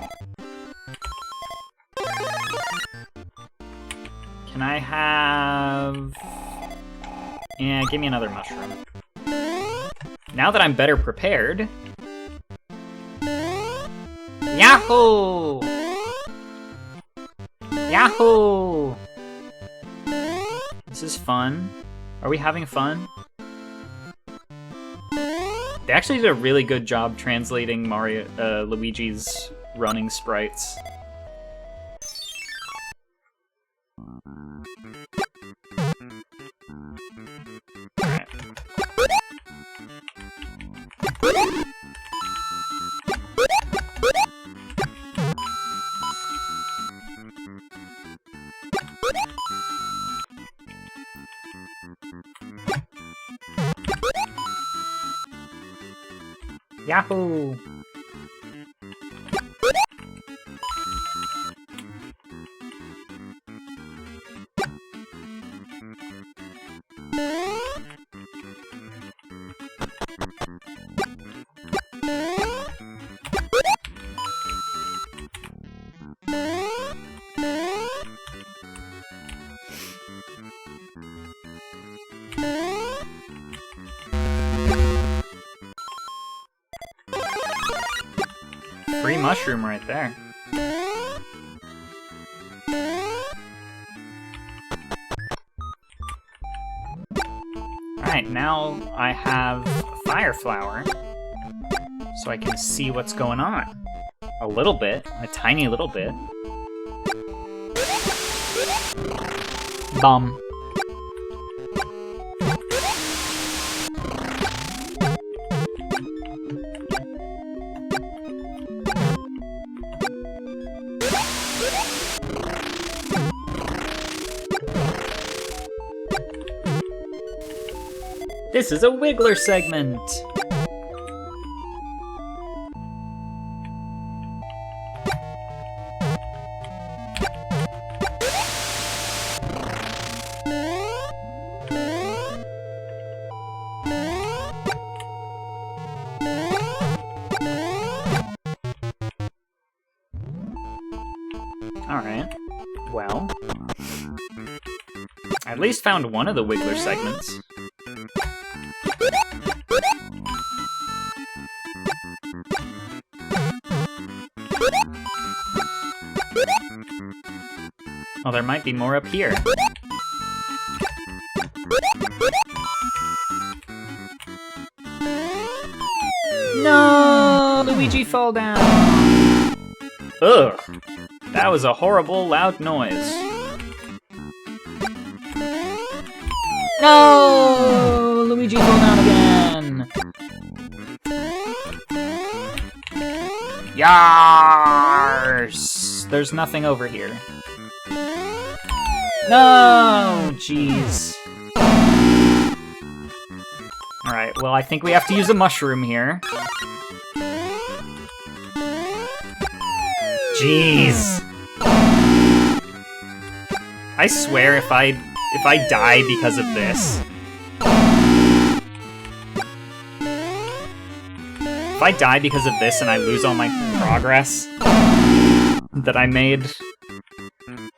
Can I have... Yeah, give me another mushroom. Now that I'm better prepared... Yahoo! Yahoo! This is fun. Are we having fun? They actually did a really good job translating Luigi's running sprites. Alright. Yahoo! Free mushroom right there. Alright, now I have fire flower, so I can see what's going on. A little bit, a tiny little bit. Bum. This is a Wiggler segment! Alright, well... I at least found one of the Wiggler segments. Oh, there might be more up here. No! Luigi fall down! Ugh! That was a horrible, loud noise. No! Luigi fall down again! Yars! There's nothing over here. No! Jeez. Alright, well, I think we have to use a mushroom here. Jeez. I swear if I If I die because of this... If I die because of this and I lose all my progress that I made,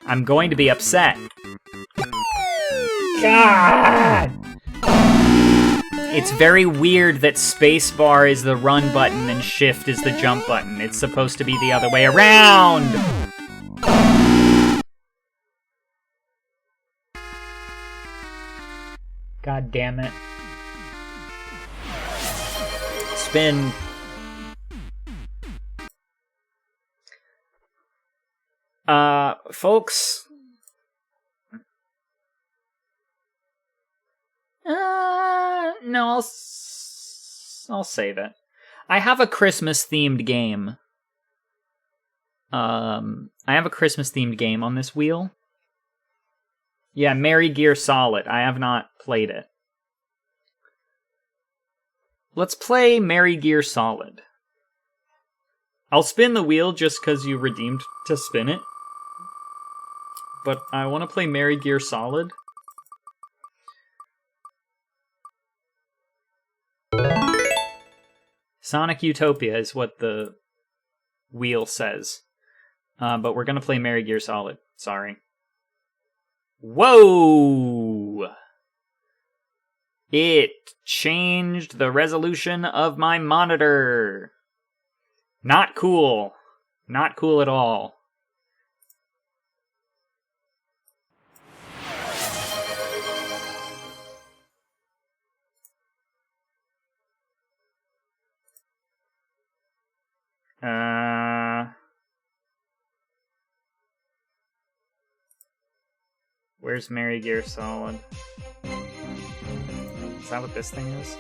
I'm going to be upset. God! It's very weird that spacebar is the run button and shift is the jump button. It's supposed to be the other way around! God damn it. Spin. Folks. No, I'll save it. I have a Christmas-themed game. I have a Christmas-themed game on this wheel. Yeah, Merry Gear Solid. I have not played it. Let's play Merry Gear Solid. I'll spin the wheel just because you redeemed to spin it. But I want to play Merry Gear Solid. Sonic Utopia is what the wheel says. But we're going to play Merry Gear Solid. Sorry. Whoa! It changed the resolution of my monitor. Not cool. Not cool at all. Where's Merry Gear Solid? Is that what this thing is?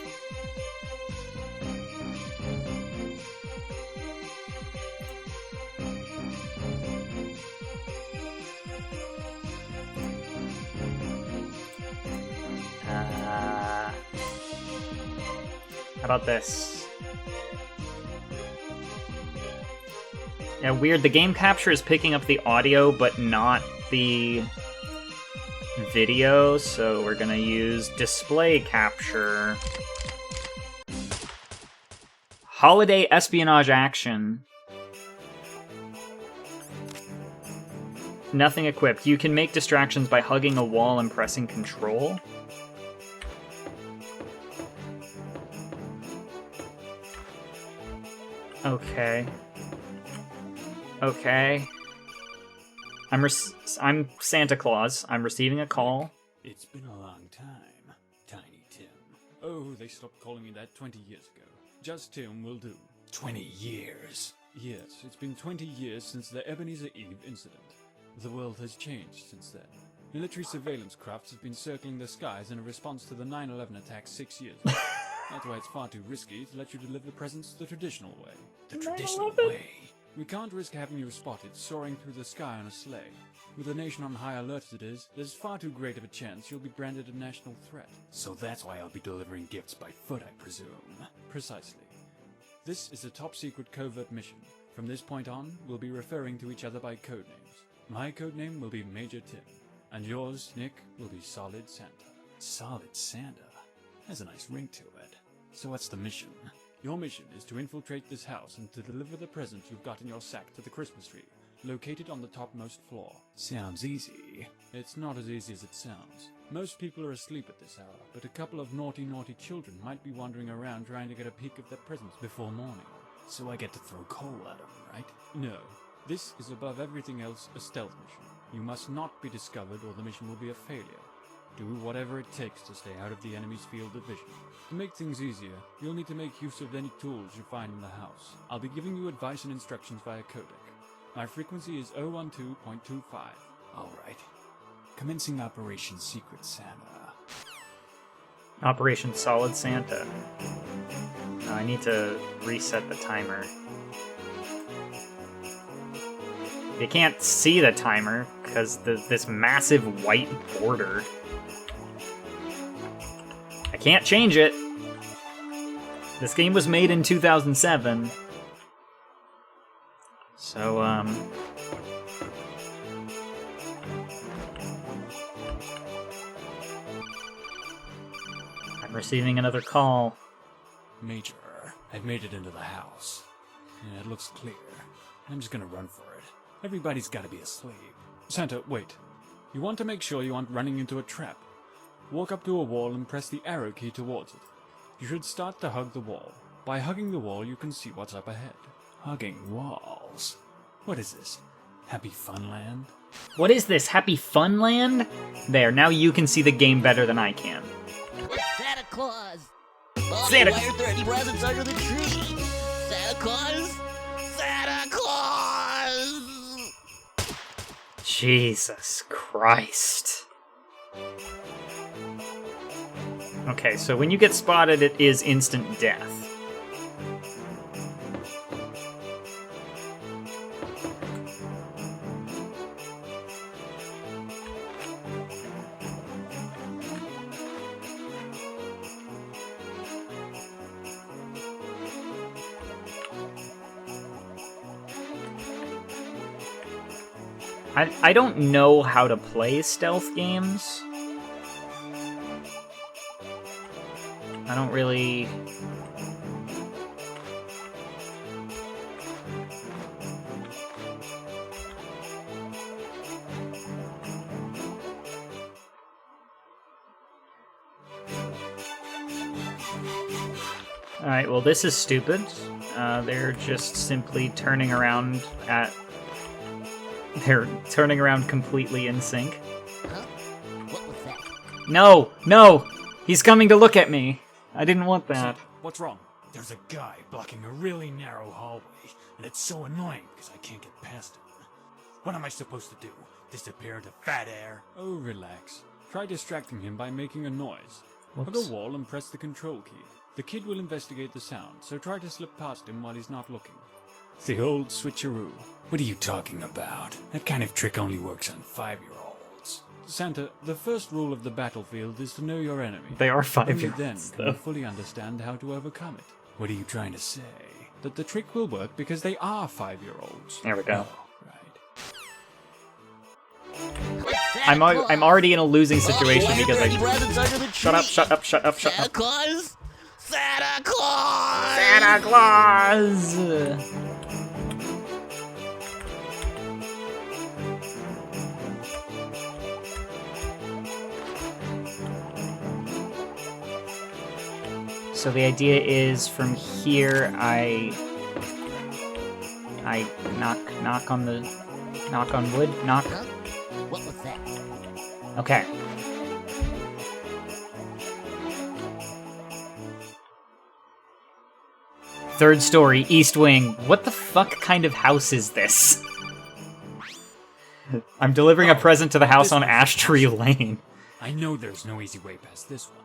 How about this? Yeah, weird. The game capture is picking up the audio, but not the video, so we're gonna use display capture. Holiday espionage action. Nothing equipped. You can make distractions by hugging a wall and pressing control. Okay. Okay. I'm Santa Claus. I'm receiving a call. It's been a long time, Tiny Tim. Oh, they stopped calling me that 20 years ago. Just Tim will do. 20 years? Yes, it's been 20 years since the Ebenezer Eve incident. The world has changed since then. Military surveillance crafts have been circling the skies in a response to the 9/11 attacks 6 years ago. That's why it's far too risky to let you deliver presents the traditional way. The traditional way? We can't risk having you spotted soaring through the sky on a sleigh. With the nation on high alert as it is, there's far too great of a chance you'll be branded a national threat. So that's why I'll be delivering gifts by foot, I presume. Precisely. This is a top-secret covert mission. From this point on, we'll be referring to each other by codenames. My codename will be Major Tim, and yours, Nick, will be Solid Santa. Solid Santa? Has a nice ring to it. So what's the mission? Your mission is to infiltrate this house and to deliver the present you've got in your sack to the Christmas tree, located on the topmost floor. Sounds easy. It's not as easy as it sounds. Most people are asleep at this hour, but a couple of naughty children might be wandering around trying to get a peek of their presents before morning. So I get to throw coal at them, right? No. This is above everything else a stealth mission. You must not be discovered or the mission will be a failure. Do whatever it takes to stay out of the enemy's field of vision. To make things easier, you'll need to make use of any tools you find in the house. I'll be giving you advice and instructions via codec. My frequency is 012.25. Alright. Commencing Operation Secret Santa. Operation Solid Santa. I need to reset the timer. You can't see the timer because this massive white border. I can't change it. This game was made in 2007. So, Receiving another call. Major, I've made it into the house. Yeah, it looks clear. I'm just gonna run for it. Everybody's gotta be asleep. Santa, wait. You want to make sure you aren't running into a trap. Walk up to a wall and press the arrow key towards it. You should start to hug the wall. By hugging the wall, you can see what's up ahead. Hugging walls? What is this? Happy Funland? What is this, Happy Funland? There, now you can see the game better than I can. Santa Claus! Bobby, Santa- why are there any presents under the tree? Santa Claus? Santa Claus! Jesus Christ. Okay, so when you get spotted, it is instant death. I don't know how to play stealth games. I don't really... Alright, well this is stupid. They're just simply turning around at... They're turning around completely in sync. Huh? What was that? No! No! He's coming to look at me! I didn't want that. Santa, what's wrong? There's a guy blocking a really narrow hallway, and it's so annoying because I can't get past him. What am I supposed to do? Disappear into fat air? Oh, relax. Try distracting him by making a noise. Hug Whoops. a wall and press the control key. The kid will investigate the sound, so try to slip past him while he's not looking. The old switcheroo. What are you talking about? That kind of trick only works on 5-year-olds. Santa, the first rule of the battlefield is to know your enemy. They are Only then 5-year-olds, can you though. fully understand how to overcome it. What are you trying to say? That the trick will work because they are 5-year-olds. There we go. Oh, right. Santa I'm already in a losing Bobby, situation why are because there any I... presents under the tree? Shut up, shut up, shut up, shut Santa up. Claus? Santa Claus! Santa Claus! So the idea is from here I knock on wood, knock. Huh? What was that? Okay. Third story, east wing. What the fuck kind of house is this? I'm delivering a present to the house on Ash Tree Lane. I know there's no easy way past this one.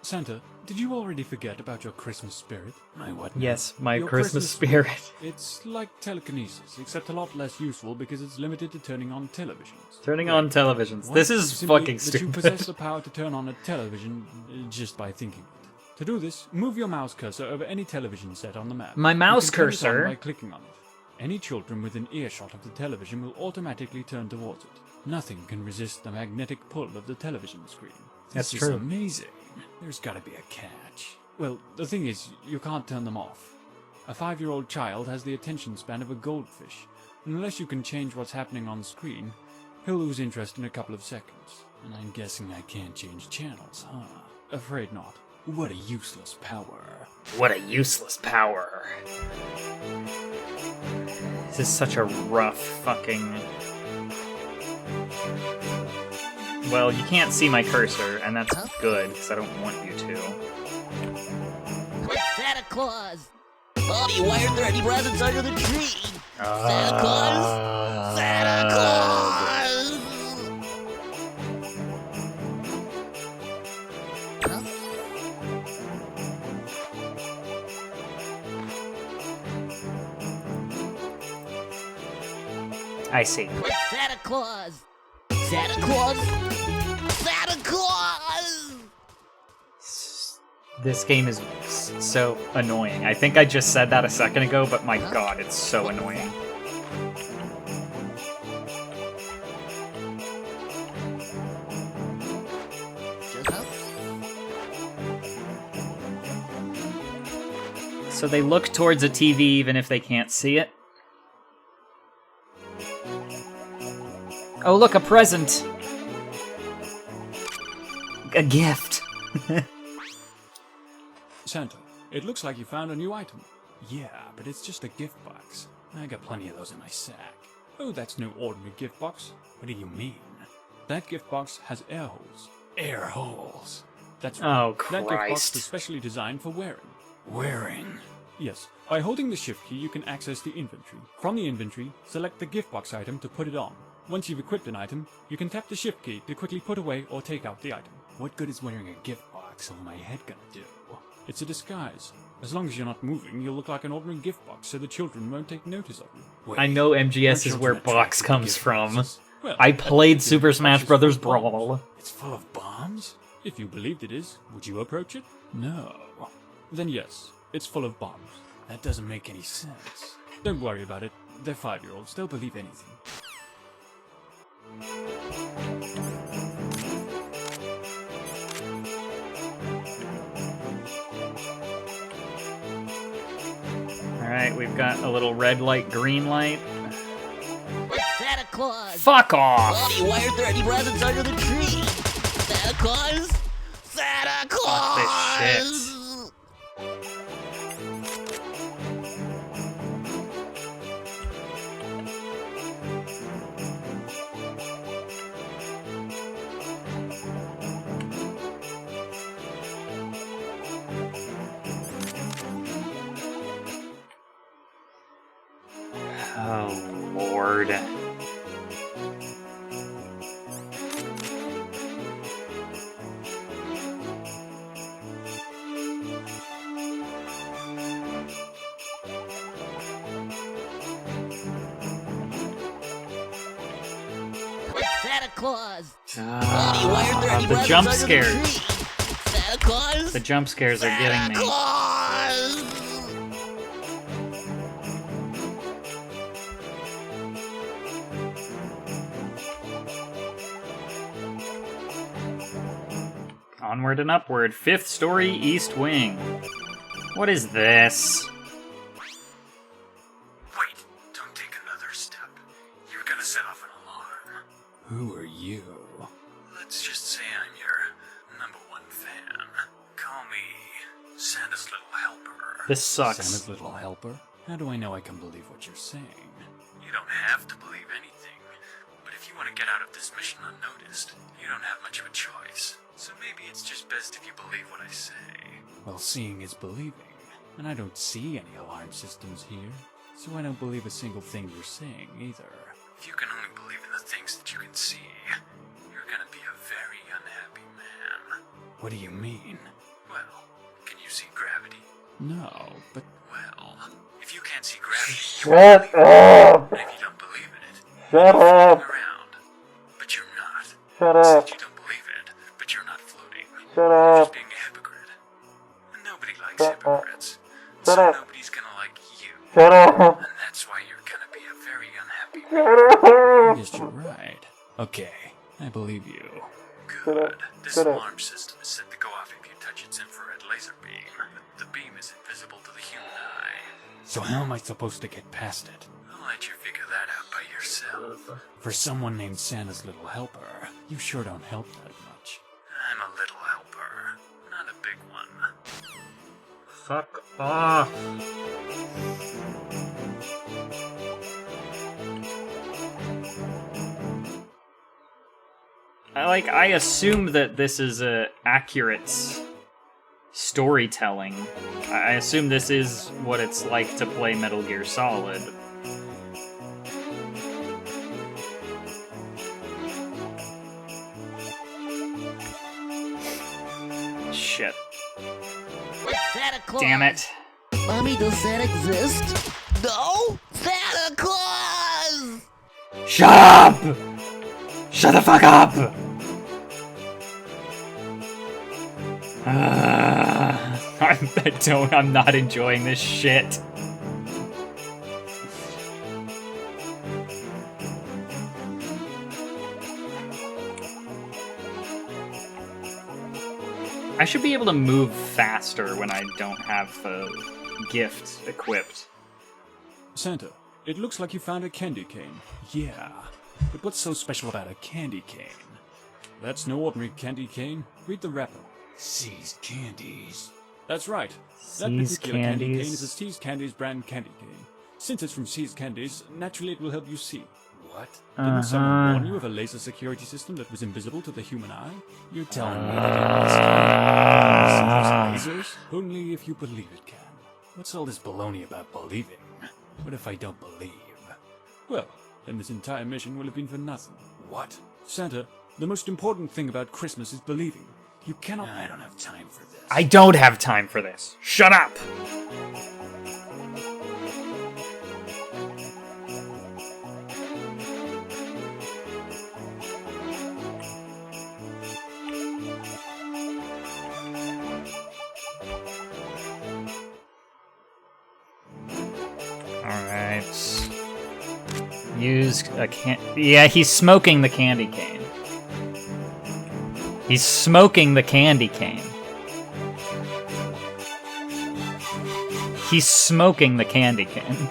Santa, did you already forget about your Christmas spirit? My what now? Yes, my Your Christmas spirit. It's like telekinesis, except a lot less useful because it's limited to turning on televisions. Turning on televisions. What? This is Simply fucking that you possess stupid. the power to turn on a television just by thinking it. To do this, move your mouse cursor over any television set on the map. My You mouse can turn it on cursor? by clicking on it. Any children within earshot of the television will automatically turn towards it. Nothing can resist the magnetic pull of the television screen. That's This true. is amazing. There's gotta be a catch. Well, the thing is, you can't turn them off. A 5-year-old child has the attention span of a goldfish, and unless you can change what's happening on screen, he'll lose interest in a couple of seconds. And I'm guessing I can't change channels, huh? Afraid not. What a useless power. What a useless power. This is such a rough fucking... Well, you can't see my cursor, and that's good, because I don't want you to. Santa Claus! Bobby, why aren't there any presents under the tree? Santa Claus! Santa Claus! Huh? I see. Santa Claus! Santa Claus! Santa Claus! This game is so annoying. I think I just said that a second ago, but my god, it's so annoying. Huh? So they look towards a TV even if they can't see it. Oh, look, a present! A gift. Santa, it looks like you found a new item. Yeah, but it's just a gift box. I got plenty of those in my sack. Oh, that's no ordinary gift box. What do you mean? That gift box has air holes. Air holes? That's right. Oh, That gift box Christ. is specially designed for wearing. Wearing? Yes. By holding the shift key, you can access the inventory. From the inventory, select the gift box item to put it on. Once you've equipped an item, you can tap the shift key to quickly put away or take out the item. What good is wearing a gift box over my head gonna do? It's a disguise. As long as you're not moving, you'll look like an ordinary gift box so the children won't take notice of you. Wait, I know MGS is where box comes from. I played Super Smash Bros. Brawl. It's full of bombs? If you believed it is, would you approach it? No. Then yes, it's full of bombs. That doesn't make any sense. Don't worry about it. They're 5-year-olds. They'll believe anything. Alright, we've got a little red light, green light. It's Santa Claus. Fuck off! Bobby, why aren't there any presents under the tree? Santa Claus? Santa Claus! Fuck this shit. Oh, Lord. It's Santa Claus. Bobby, why aren't there any The presents jump under scares. the tree? Santa Claus? The jump scares are getting Santa me. Claus! Onward and upward. 5th story, east wing. What is this? Wait, don't take another step. You're gonna set off an alarm. Who are you? Let's just say I'm your #1 fan. Call me Santa's Little Helper. This sucks. Santa's Little Helper? How do I know I can believe what you're saying? You don't have to believe anything. But if you want to get out of this mission unnoticed, you don't have much of a choice. So maybe it's just best if you believe what I say. Well, seeing is believing. And I don't see any alarm systems here. So I don't believe a single thing you're saying either. If you can only believe in the things that you can see, you're gonna be a very unhappy man. What do you mean? Well, can you see gravity? No, but... Well, if you can't see gravity, you won't believe it. And if you don't believe in it, you're floating around. But you're not. Since you don't believe in it, but you're not floating. You're just being a hypocrite. And nobody likes hypocrites. So nobody's gonna like you. And that's why you're gonna be a very unhappy man. I guess you're right. Okay, I believe you. Good. This alarm system is set to go off if you touch its infrared laser beam. The beam is invisible to the human eye. So how am I supposed to get past it? I'll let you figure that out by yourself. For someone named Santa's Little Helper, you sure don't help that much. I'm a little helper, not a big one. Fuck off. I assume that this is a accurate storytelling. I assume this is what it's like to play Metal Gear Solid. Shit. It's Santa Claus. Damn it. Mommy, does Santa exist? No? Santa Claus! Shut up! Shut the fuck up! I'm not enjoying this shit. I should be able to move faster when I don't have the gift equipped. Santa, it looks like you found a candy cane. Yeah, but what's so special about a candy cane? That's no ordinary candy cane. Read the wrapper. See's Candies. That's right. That See's particular candy cane Candies? is a See's Candies brand candy cane. Since it's from See's Candies, naturally it will help you see. What? Didn't someone warn you of a laser security system that was invisible to the human eye? You're telling me that it lasers? Only if you believe it can. What's all this baloney about believing? What if I don't believe? Well, then this entire mission will have been for nothing. What? Santa, the most important thing about Christmas is believing. You cannot... I don't have time for this. I don't have time for this. Shut up! Alright. Use a can... Yeah, he's smoking the candy cane. He's smoking the candy cane. He's smoking the candy cane.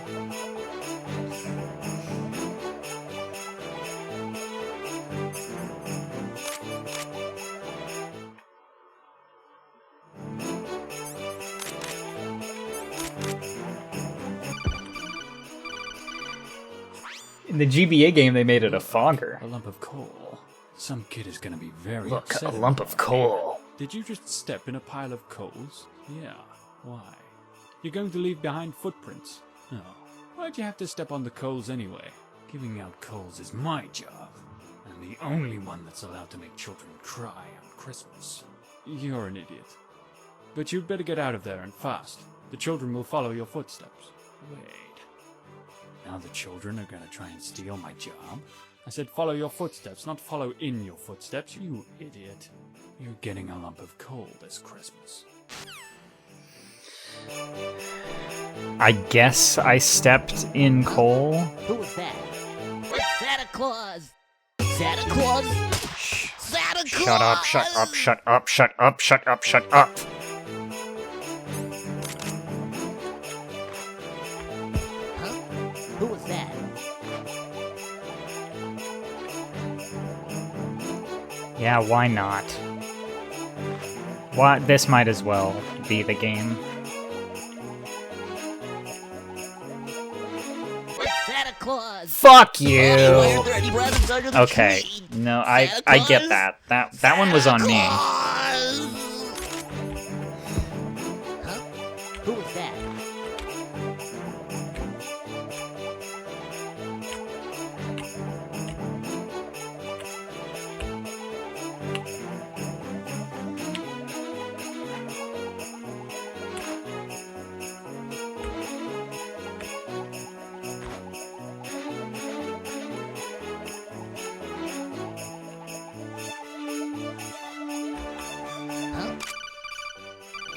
In the GBA game, they made it a fogger. A lump of coal. Some kid is gonna be very Look, upset. a lump of coal. Did you just step in a pile of coals? Yeah. Why? You're going to leave behind footprints. Oh. Why'd you have to step on the coals anyway? Giving out coals is my job. I'm the only one that's allowed to make children cry on Christmas. You're an idiot. But you'd better get out of there and fast. The children will follow your footsteps. Wait. Now the children are gonna try and steal my job? I said follow your footsteps, not follow in your footsteps, you idiot. You're getting a lump of coal this Christmas. I guess I stepped in coal. Who was that? It's Santa Claus! Santa Claus! Santa Claus! Shut up, shut up, shut up, shut up, shut up, shut up. Huh? Who was that? Yeah, why not? Why, this might as well be the game. It's Santa Claus! Fuck Oh, why you! aren't there any presents under the Okay, tree? no, Santa I get Claus? that. That one was on me. Claus! Huh? Who was that?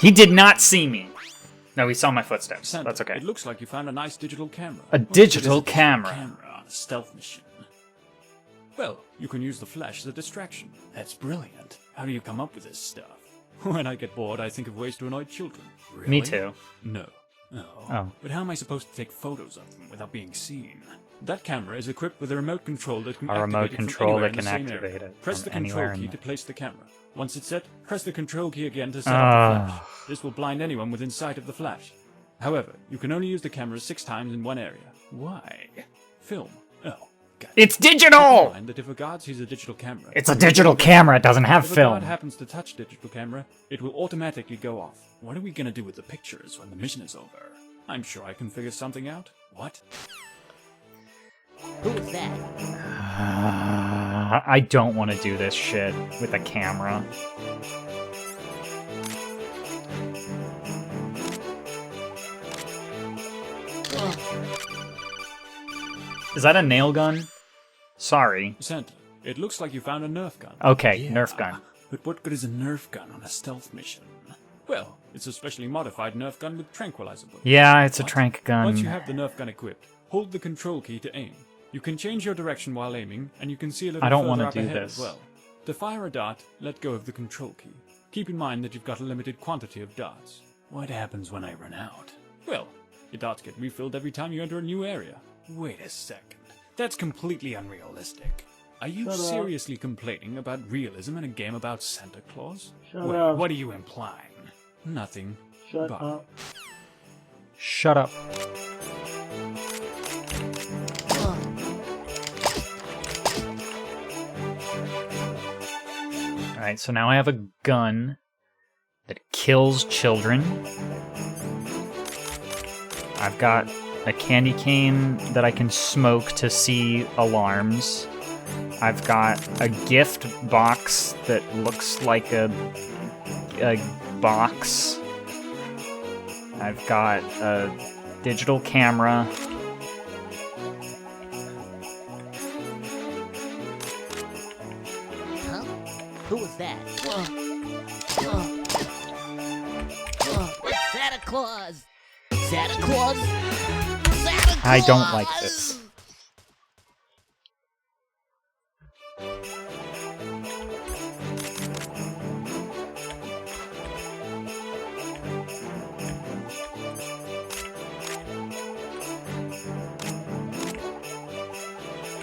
He did not see me. No, he saw my footsteps. Santa, That's okay. It looks like you found a nice digital camera. A What digital is it? camera. Camera on a stealth mission. Well, you can use the flash as a distraction. That's brilliant. How do you come up with this stuff? When I get bored, I think of ways to annoy children. Really? Me too. No. Oh. But how am I supposed to take photos of them without being seen? That camera is equipped with a remote control that can A remote activate it from control anywhere that in the can same activate area. it Press from the anywhere control in key the- to place the camera. Once it's set, press the control key again to set up the flash. This will blind anyone within sight of the flash. However, you can only use the camera 6 times in one area. Why? Film. Oh, got it. It's Keep digital! in mind that if a guard sees a digital camera... It's a digital camera, it doesn't have If a film. guard happens to touch digital camera, it will automatically go off. What are we gonna do with the pictures when the mission is over? I'm sure I can figure something out. What? Who was that? I don't want to do this shit with a camera. Is that a nail gun? Sorry. Santa, it looks like you found a Nerf gun. Okay, Nerf gun. But what good is a Nerf gun on a stealth mission? Well, it's a specially modified Nerf gun with tranquilizer bullets. Yeah, it's a What? trank Once you gun. have the Nerf gun equipped, hold the control key to aim. You can change your direction while aiming, and you can see a little I don't further wanna up do ahead this. as well. To fire a dart, let go of the control key. Keep in mind that you've got a limited quantity of darts. What happens when I run out? Well, your dots get refilled every time you enter a new area. Wait a second. That's completely unrealistic. Are you seriously complaining about realism in a game about Santa Claus? Shut Wait, up. what are you implying? Nothing. Shut but. up. Shut up. Alright, so now I have a gun that kills children. I've got a candy cane that I can smoke to see alarms. I've got a gift box that looks like a box. I've got a digital camera. Huh? Who was that? It's Santa Claus! Santa Claus? Santa Claus! I don't like this.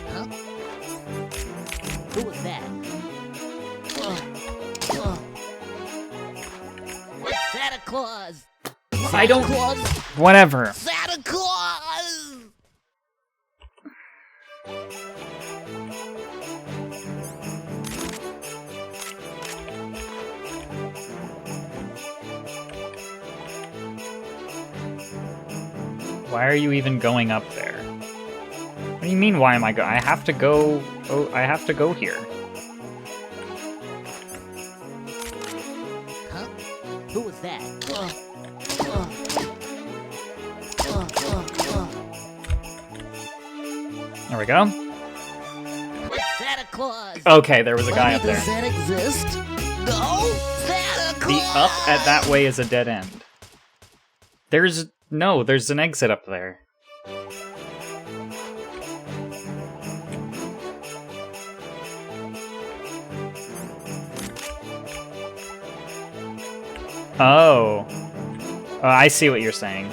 Huh? Who was that? It's Santa Claus! I don't- Claus? Whatever. Santa Claus! Why are you even going up there? What do you mean, why am I I have to go... Oh, I have to go here. Huh? Who was that? There we go. It's Santa Claus! Okay, there was a guy up there. Does that exist? No! Santa Claus! The up at that way is a dead end. There's an exit up there. Oh. I see what you're saying.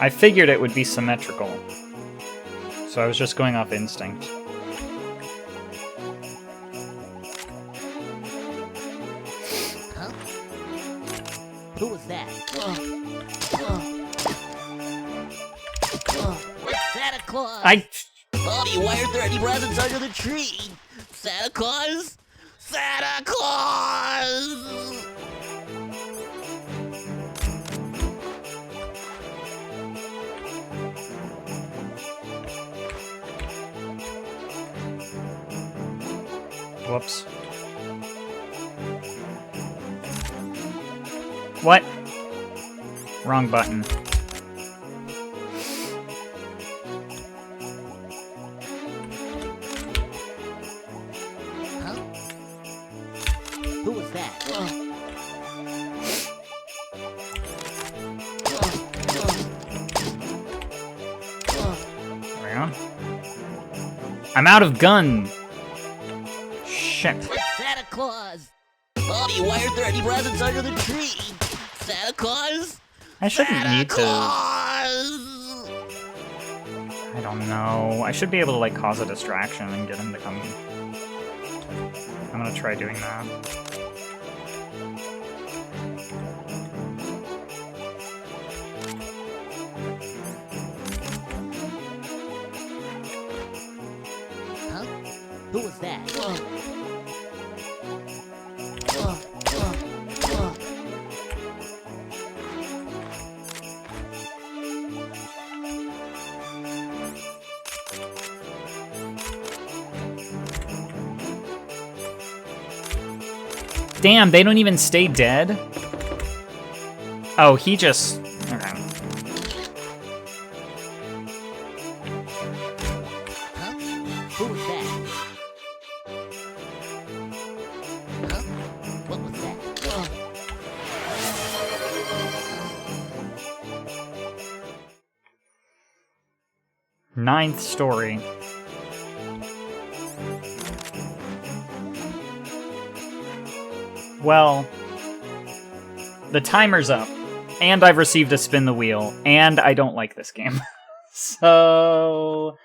I figured it would be symmetrical. So I was just going off instinct. Huh? Who was that? It's Santa Claus! Bobby, why aren't there any presents under the tree? Santa Claus? Santa Claus! Whoops. What? Wrong button. Huh? Who was that? There we go. I'm out of gun! Shit. It's Santa Claus! Bobby, why aren't there any presents under the tree? Santa Claus? I shouldn't Santa need to... Claus! I don't know. I should be able to, like, cause a distraction and get him to come... I'm gonna try doing that. Huh? Who was that? Damn, they don't even stay dead? Oh, he just... Okay. Huh? Who was that? Huh? What was that? Ninth story. Well... the timer's up, and I've received a spin the wheel, and I don't like this game. So,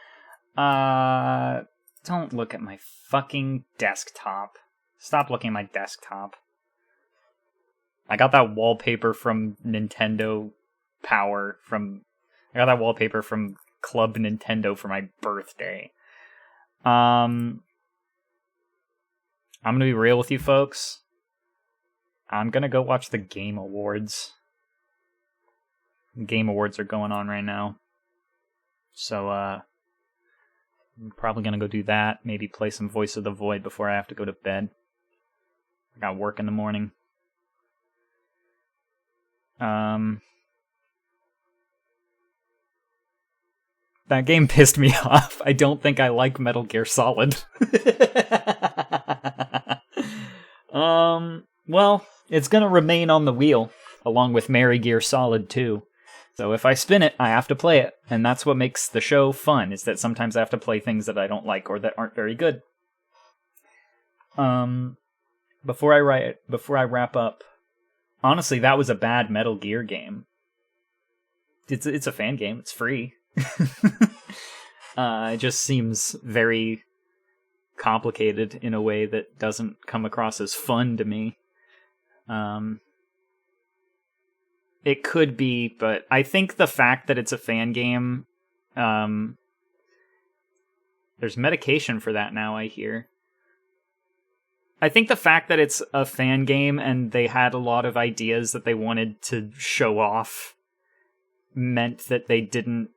don't look at my fucking desktop. Stop looking at my desktop. I got that wallpaper from Nintendo Power I got that wallpaper from Club Nintendo for my birthday. I'm gonna be real with you folks. I'm gonna go watch the Game Awards. Game Awards are going on right now. So, I'm probably gonna go do that. Maybe play some Voice of the Void before I have to go to bed. I got work in the morning. That game pissed me off. I don't think I like Metal Gear Solid. Well, it's gonna remain on the wheel, along with Merry Gear Solid 2. So if I spin it, I have to play it, and that's what makes the show fun, is that sometimes I have to play things that I don't like or that aren't very good. Before I wrap up, honestly, that was a bad Metal Gear game. It's a fan game, it's free. It just seems very complicated in a way that doesn't come across as fun to me. It could be, but I think the fact that it's a fan game, there's medication for that now, I hear. I think the fact that it's a fan game and they had a lot of ideas that they wanted to show off meant that they didn't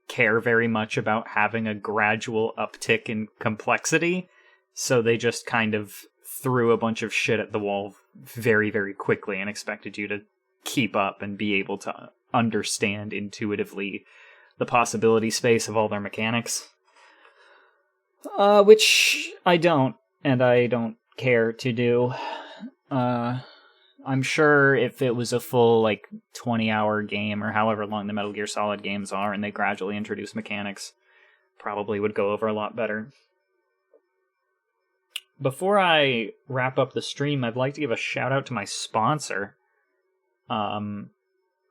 care very much about having a gradual uptick in complexity, so they just kind of threw a bunch of shit at the wall very, very quickly and expected you to keep up and be able to understand intuitively the possibility space of all their mechanics. Which I don't, and I don't care to do. I'm sure if it was a full, 20-hour game, or however long the Metal Gear Solid games are, and they gradually introduce mechanics, probably would go over a lot better. Before I wrap up the stream, I'd like to give a shout out to my sponsor,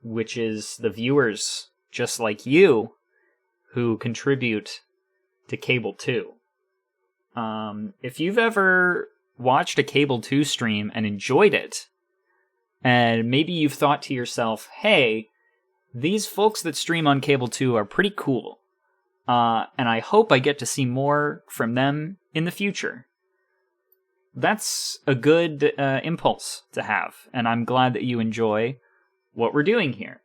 which is the viewers, just like you, who contribute to Cable 2. If you've ever watched a Cable 2 stream and enjoyed it, and maybe you've thought to yourself, hey, these folks that stream on Cable 2 are pretty cool, and I hope I get to see more from them in the future. That's a good impulse to have, and I'm glad that you enjoy what we're doing here.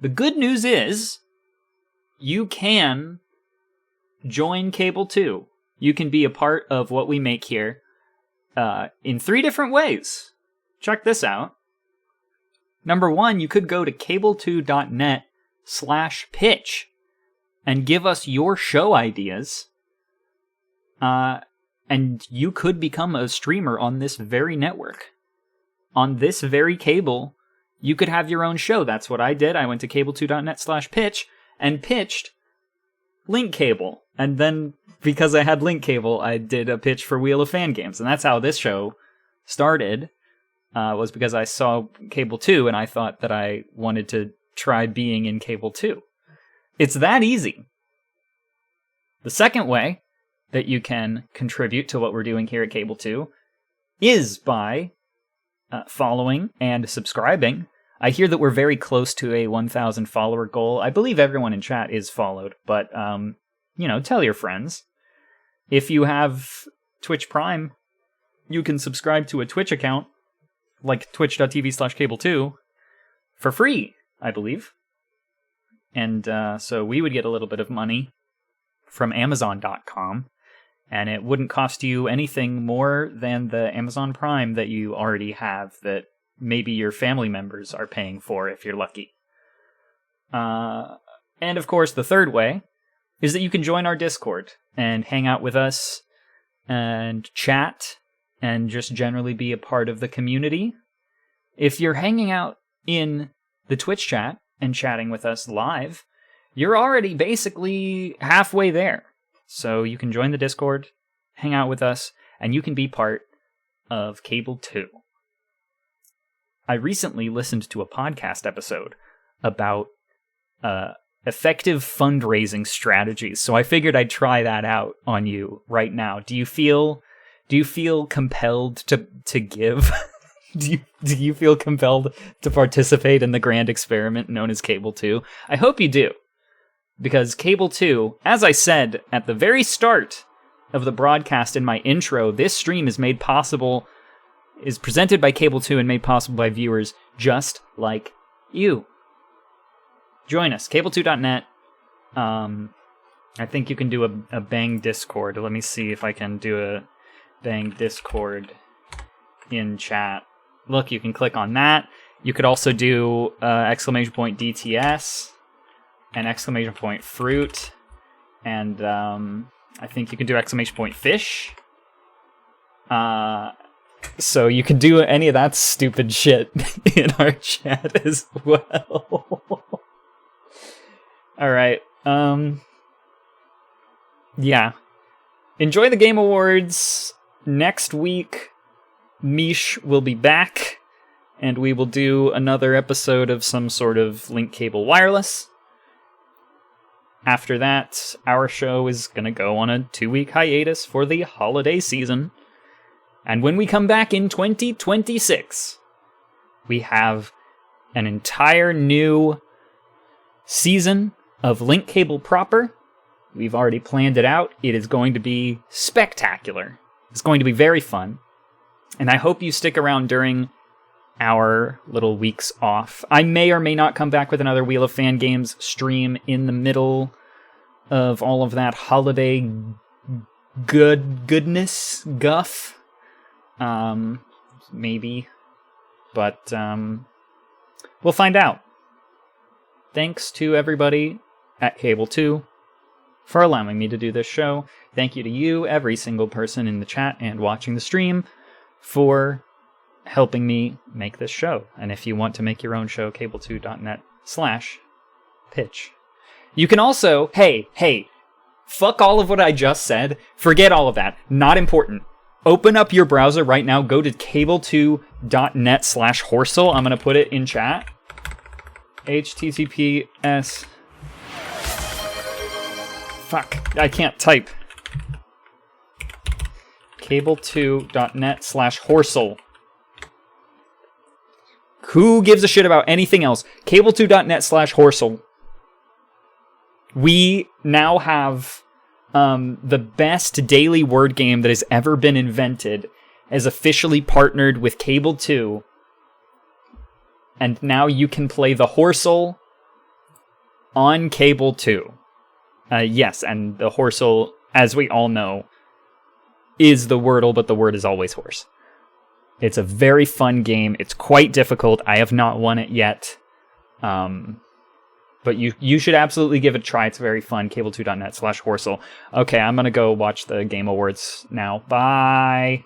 The good news is, you can join Cable 2. You can be a part of what we make here in 3 different ways. Check this out. Number 1, you could go to cable2.net/pitch and give us your show ideas. And you could become a streamer on this very network. On this very cable, you could have your own show. That's what I did. I went to cable2.net/pitch and pitched Link Cable. And then, because I had Link Cable, I did a pitch for Wheel of Fangames. And that's how this show started. Was because I saw Cable 2 and I thought that I wanted to try being in Cable 2. It's that easy. The second way that you can contribute to what we're doing here at Cable 2 is by following and subscribing. I hear that we're very close to a 1,000 follower goal. I believe everyone in chat is followed, but, tell your friends. If you have Twitch Prime, you can subscribe to a Twitch account, like twitch.tv/cable2, for free, I believe. And so we would get a little bit of money from Amazon.com, and it wouldn't cost you anything more than the Amazon Prime that you already have that maybe your family members are paying for if you're lucky. And of course, the third way is that you can join our Discord and hang out with us and chat and just generally be a part of the community. If you're hanging out in the Twitch chat and chatting with us live, you're already basically halfway there. So you can join the Discord, hang out with us, and you can be part of Cable 2. I recently listened to a podcast episode about effective fundraising strategies, so I figured I'd try that out on you right now. Do you feel compelled to give? Do you feel compelled to participate in the grand experiment known as Cable 2? I hope you do, because Cable 2, as I said at the very start of the broadcast in my intro, this stream is presented by Cable 2 and made possible by viewers just like you. Join us, cable2.net. I think you can do a Bang Discord. Let me see if I can do a Bang Discord in chat. Look, you can click on that. You could also do !DTS and !fruit. And I think you can do !fish. So you can do any of that stupid shit in our chat as well. Alright, yeah. Enjoy the Game Awards. Next week, Mish will be back, and we will do another episode of some sort of Link Cable Wireless. After that, our show is going to go on a 2-week hiatus for the holiday season. And when we come back in 2026, we have an entire new season of Link Cable proper. We've already planned it out. It is going to be spectacular. It's going to be very fun. And I hope you stick around during our little weeks off. I may or may not come back with another Wheel of Fan Games stream in the middle of all of that holiday goodness guff. Maybe. But we'll find out. Thanks to everybody at Cable 2 for allowing me to do this show. Thank you to you, every single person in the chat and watching the stream, for helping me make this show. And if you want to make your own show, cable2.net/pitch. You can also, hey, fuck all of what I just said. Forget all of that. Not important. Open up your browser right now. Go to cable2.net/Horsel. I'm going to put it in chat. HTTPS. Fuck, I can't type. cable2.net/Horsel. Who gives a shit about anything else? cable2.net/Horsel. We now have the best daily word game that has ever been invented, has officially partnered with Cable 2. And now you can play the Horsel on Cable 2. Yes, and the Horsel, as we all know, is the Wordle, but the word is always horse. It's a very fun game. It's quite difficult. I have not won it yet. But you should absolutely give it a try. It's very fun. Cable2.net/Horsel. Okay, I'm going to go watch the Game Awards now. Bye.